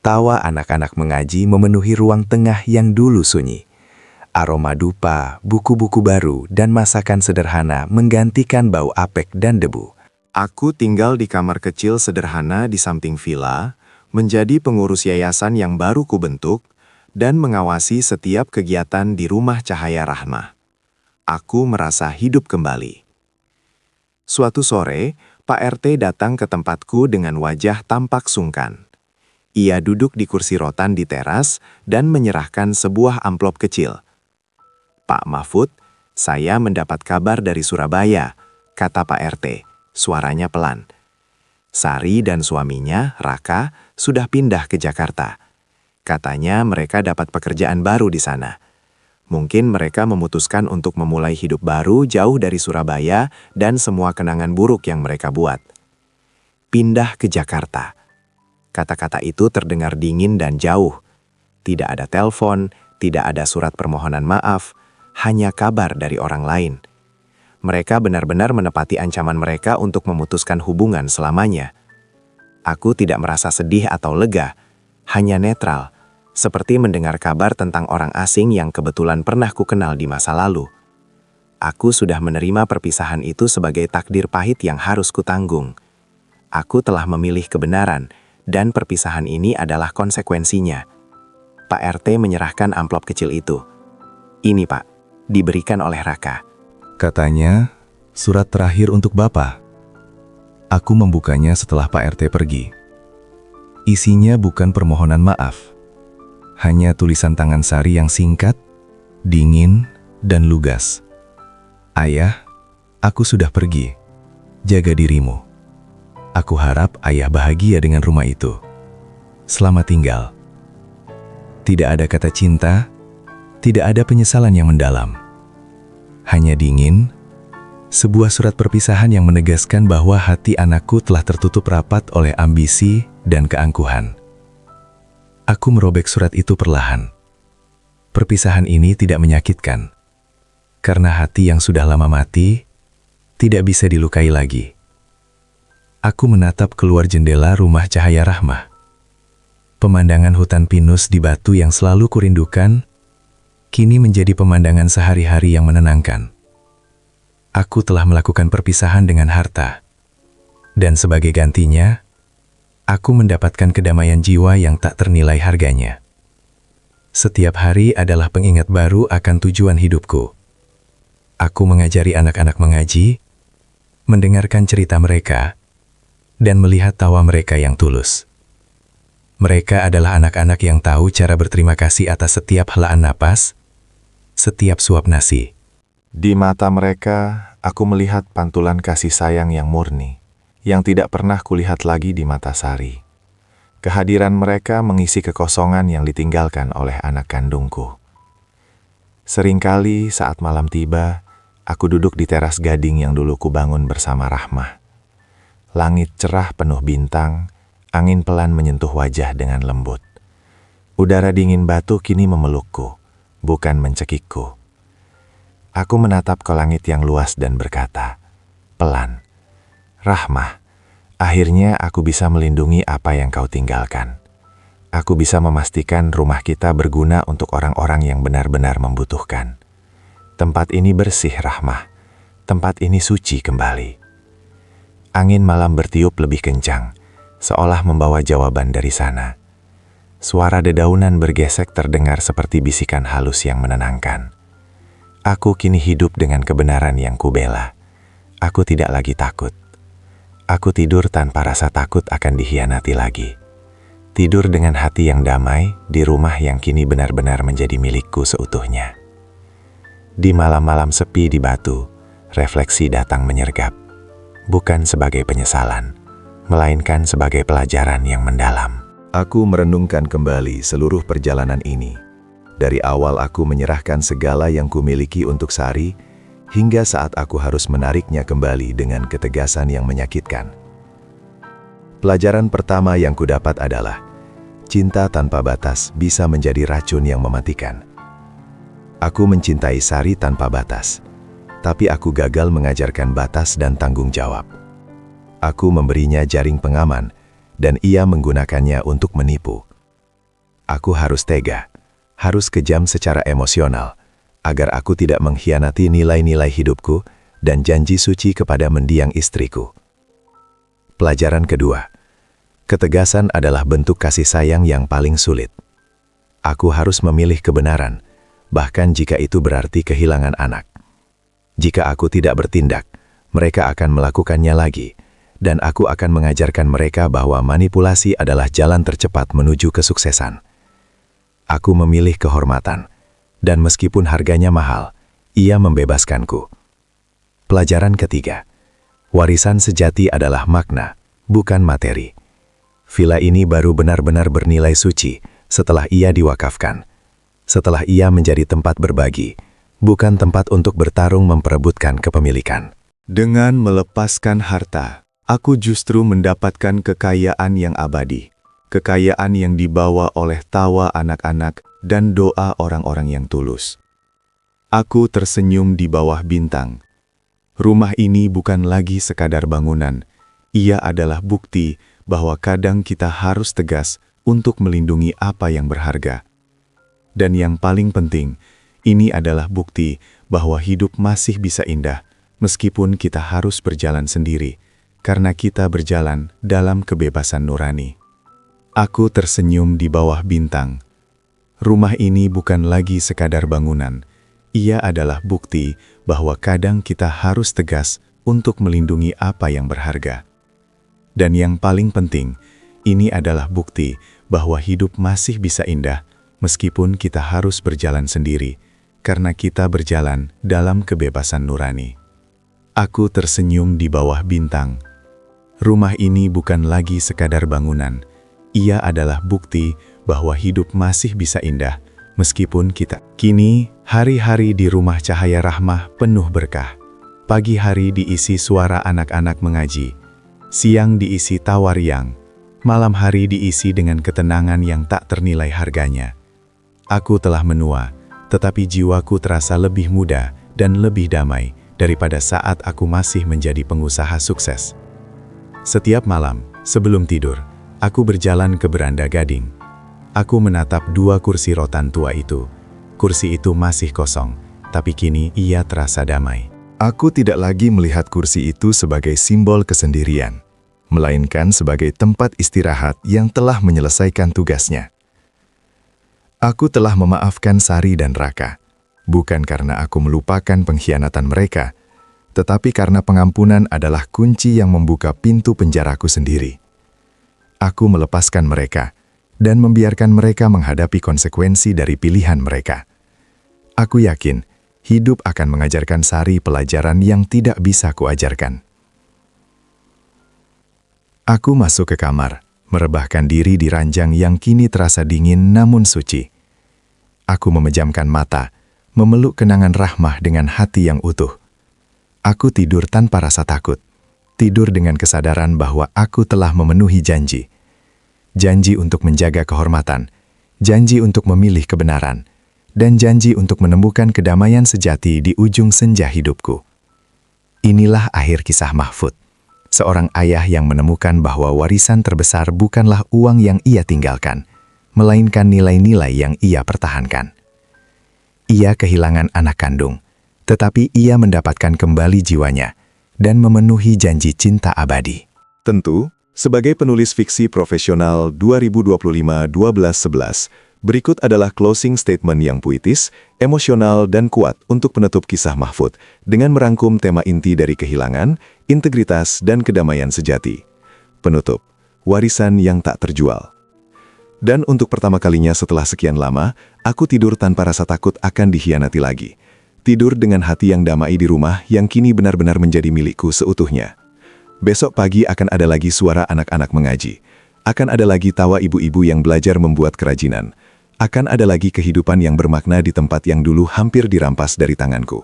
Tawa anak-anak mengaji memenuhi ruang tengah yang dulu sunyi. Aroma dupa, buku-buku baru, dan masakan sederhana menggantikan bau apek dan debu. Aku tinggal di kamar kecil sederhana di samping villa, menjadi pengurus yayasan yang baru kubentuk, dan mengawasi setiap kegiatan di Rumah Cahaya Rahmah. Aku merasa hidup kembali. Suatu sore, Pak RT datang ke tempatku dengan wajah tampak sungkan. Ia duduk di kursi rotan di teras dan menyerahkan sebuah amplop kecil. "Pak Mahfud, saya mendapat kabar dari Surabaya," kata Pak RT, suaranya pelan. "Sari dan suaminya, Raka, sudah pindah ke Jakarta. Katanya mereka dapat pekerjaan baru di sana. Mungkin mereka memutuskan untuk memulai hidup baru jauh dari Surabaya dan semua kenangan buruk yang mereka buat. Pindah ke Jakarta." Kata-kata itu terdengar dingin dan jauh. Tidak ada telepon, tidak ada surat permohonan maaf, hanya kabar dari orang lain. Mereka benar-benar menepati ancaman mereka untuk memutuskan hubungan selamanya. Aku tidak merasa sedih atau lega, hanya netral, seperti mendengar kabar tentang orang asing yang kebetulan pernah kukenal di masa lalu. Aku sudah menerima perpisahan itu sebagai takdir pahit yang harus kutanggung. Aku telah memilih kebenaran, dan perpisahan ini adalah konsekuensinya. Pak RT menyerahkan amplop kecil itu. "Ini Pak, diberikan oleh Raka." Katanya, surat terakhir untuk Bapak. Aku membukanya setelah Pak RT pergi. Isinya bukan permohonan maaf. Hanya tulisan tangan Sari yang singkat, dingin, dan lugas. "Ayah, aku sudah pergi. Jaga dirimu. Aku harap ayah bahagia dengan rumah itu. Selamat tinggal." Tidak ada kata cinta, tidak ada penyesalan yang mendalam. Hanya dingin, sebuah surat perpisahan yang menegaskan bahwa hati anakku telah tertutup rapat oleh ambisi dan keangkuhan. Aku merobek surat itu perlahan. Perpisahan ini tidak menyakitkan, karena hati yang sudah lama mati tidak bisa dilukai lagi. Aku menatap keluar jendela Rumah Cahaya Rahmah. Pemandangan hutan pinus di Batu yang selalu kurindukan, kini menjadi pemandangan sehari-hari yang menenangkan. Aku telah melakukan perpisahan dengan harta. Dan sebagai gantinya, aku mendapatkan kedamaian jiwa yang tak ternilai harganya. Setiap hari adalah pengingat baru akan tujuan hidupku. Aku mengajari anak-anak mengaji, mendengarkan cerita mereka, dan melihat tawa mereka yang tulus. Mereka adalah anak-anak yang tahu cara berterima kasih atas setiap helaan napas, setiap suap nasi. Di mata mereka, aku melihat pantulan kasih sayang yang murni, yang tidak pernah kulihat lagi di mata Sari. Kehadiran mereka mengisi kekosongan yang ditinggalkan oleh anak kandungku. Seringkali saat malam tiba, aku duduk di teras gading yang dulu kubangun bersama Rahmah. Langit cerah penuh bintang, angin pelan menyentuh wajah dengan lembut. Udara dingin Batu kini memelukku, bukan mencekikku. Aku menatap ke langit yang luas dan berkata, pelan, "Rahmah, akhirnya aku bisa melindungi apa yang kau tinggalkan. Aku bisa memastikan rumah kita berguna untuk orang-orang yang benar-benar membutuhkan. Tempat ini bersih, Rahmah. Tempat ini suci kembali." Angin malam bertiup lebih kencang, seolah membawa jawaban dari sana. Suara dedaunan bergesek terdengar seperti bisikan halus yang menenangkan. Aku kini hidup dengan kebenaran yang kubela. Aku tidak lagi takut. Aku tidur tanpa rasa takut akan dikhianati lagi. Tidur dengan hati yang damai di rumah yang kini benar-benar menjadi milikku seutuhnya. Di malam-malam sepi di Batu, refleksi datang menyergap. Bukan sebagai penyesalan, melainkan sebagai pelajaran yang mendalam. Aku merenungkan kembali seluruh perjalanan ini. Dari awal aku menyerahkan segala yang kumiliki untuk Sari, hingga saat aku harus menariknya kembali dengan ketegasan yang menyakitkan. Pelajaran pertama yang kudapat adalah, cinta tanpa batas bisa menjadi racun yang mematikan. Aku mencintai Sari tanpa batas, tapi aku gagal mengajarkan batas dan tanggung jawab. Aku memberinya jaring pengaman, dan ia menggunakannya untuk menipu. Aku harus tega, harus kejam secara emosional, agar aku tidak mengkhianati nilai-nilai hidupku dan janji suci kepada mendiang istriku. Pelajaran kedua, ketegasan adalah bentuk kasih sayang yang paling sulit. Aku harus memilih kebenaran, bahkan jika itu berarti kehilangan anak. Jika aku tidak bertindak, mereka akan melakukannya lagi, dan aku akan mengajarkan mereka bahwa manipulasi adalah jalan tercepat menuju kesuksesan. Aku memilih kehormatan, dan meskipun harganya mahal, ia membebaskanku. Pelajaran ketiga, warisan sejati adalah makna, bukan materi. Villa ini baru benar-benar bernilai suci setelah ia diwakafkan, setelah ia menjadi tempat berbagi, bukan tempat untuk bertarung memperebutkan kepemilikan. Dengan melepaskan harta, aku justru mendapatkan kekayaan yang abadi. Kekayaan yang dibawa oleh tawa anak-anak dan doa orang-orang yang tulus. Aku tersenyum di bawah bintang. Rumah ini bukan lagi sekadar bangunan. Ia adalah bukti bahwa kadang kita harus tegas untuk melindungi apa yang berharga. Dan yang paling penting, ini adalah bukti bahwa hidup masih bisa indah meskipun kita harus berjalan sendiri, karena kita berjalan dalam kebebasan nurani. Aku tersenyum di bawah bintang. Rumah ini bukan lagi sekadar bangunan. Ia adalah bukti bahwa kadang kita harus tegas untuk melindungi apa yang berharga. Dan yang paling penting, ini adalah bukti bahwa hidup masih bisa indah meskipun kita harus berjalan sendiri, karena kita berjalan dalam kebebasan nurani. Aku tersenyum di bawah bintang. Rumah ini bukan lagi sekadar bangunan. Ia adalah bukti bahwa hidup masih bisa indah meskipun kita. Kini, hari-hari di rumah Cahaya Rahmah penuh berkah. Pagi hari diisi suara anak-anak mengaji. Siang diisi tawa riang. Malam hari diisi dengan ketenangan yang tak ternilai harganya. Aku telah menua, tetapi jiwaku terasa lebih muda dan lebih damai daripada saat aku masih menjadi pengusaha sukses. Setiap malam, sebelum tidur, aku berjalan ke beranda gading. Aku menatap dua kursi rotan tua itu. Kursi itu masih kosong, tapi kini ia terasa damai. Aku tidak lagi melihat kursi itu sebagai simbol kesendirian, melainkan sebagai tempat istirahat yang telah menyelesaikan tugasnya. Aku telah memaafkan Sari dan Raka, bukan karena aku melupakan pengkhianatan mereka, tetapi karena pengampunan adalah kunci yang membuka pintu penjaraku sendiri. Aku melepaskan mereka dan membiarkan mereka menghadapi konsekuensi dari pilihan mereka. Aku yakin hidup akan mengajarkan Sari pelajaran yang tidak bisa kuajarkan. Aku masuk ke kamar, merebahkan diri di ranjang yang kini terasa dingin namun suci. Aku memejamkan mata, memeluk kenangan Rahmah dengan hati yang utuh. Aku tidur tanpa rasa takut, tidur dengan kesadaran bahwa aku telah memenuhi janji. Janji untuk menjaga kehormatan, janji untuk memilih kebenaran, dan janji untuk menemukan kedamaian sejati di ujung senja hidupku. Inilah akhir kisah Mahfud, seorang ayah yang menemukan bahwa warisan terbesar bukanlah uang yang ia tinggalkan, melainkan nilai-nilai yang ia pertahankan. Ia kehilangan anak kandung, tetapi ia mendapatkan kembali jiwanya dan memenuhi janji cinta abadi. Tentu, sebagai penulis fiksi profesional 2025-12-11, berikut adalah closing statement yang puitis, emosional, dan kuat untuk penutup kisah Mahfud dengan merangkum tema inti dari kehilangan, integritas, dan kedamaian sejati. Penutup, warisan yang tak terjual. Dan untuk pertama kalinya setelah sekian lama, aku tidur tanpa rasa takut akan dikhianati lagi. Tidur dengan hati yang damai di rumah yang kini benar-benar menjadi milikku seutuhnya. Besok pagi akan ada lagi suara anak-anak mengaji. Akan ada lagi tawa ibu-ibu yang belajar membuat kerajinan. Akan ada lagi kehidupan yang bermakna di tempat yang dulu hampir dirampas dari tanganku.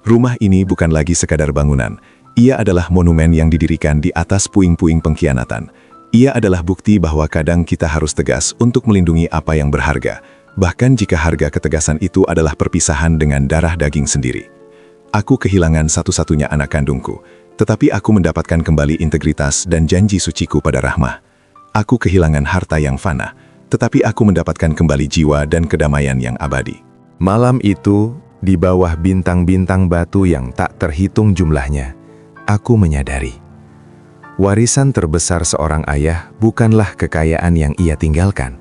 Rumah ini bukan lagi sekadar bangunan. Ia adalah monumen yang didirikan di atas puing-puing pengkhianatan. Ia adalah bukti bahwa kadang kita harus tegas untuk melindungi apa yang berharga, bahkan jika harga ketegasan itu adalah perpisahan dengan darah daging sendiri. Aku kehilangan satu-satunya anak kandungku, tetapi aku mendapatkan kembali integritas dan janji suciku pada Rahmah. Aku kehilangan harta yang fana, tetapi aku mendapatkan kembali jiwa dan kedamaian yang abadi. Malam itu, Di bawah bintang-bintang batu yang tak terhitung jumlahnya, aku menyadari warisan terbesar seorang ayah bukanlah kekayaan yang ia tinggalkan,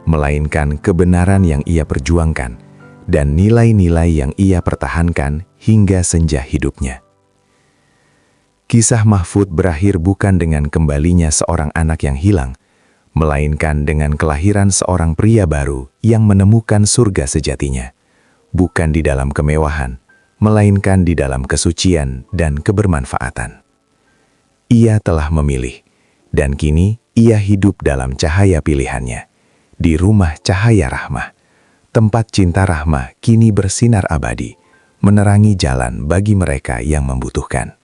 melainkan kebenaran yang ia perjuangkan dan nilai-nilai yang ia pertahankan hingga senja hidupnya. Kisah Mahfud berakhir bukan dengan kembalinya seorang anak yang hilang, melainkan dengan kelahiran seorang pria baru yang menemukan surga sejatinya, bukan di dalam kemewahan, melainkan di dalam kesucian dan kebermanfaatan. Ia telah memilih, dan kini ia hidup dalam cahaya pilihannya, di rumah cahaya rahmah. Tempat cinta rahmah kini bersinar abadi, menerangi jalan bagi mereka yang membutuhkan.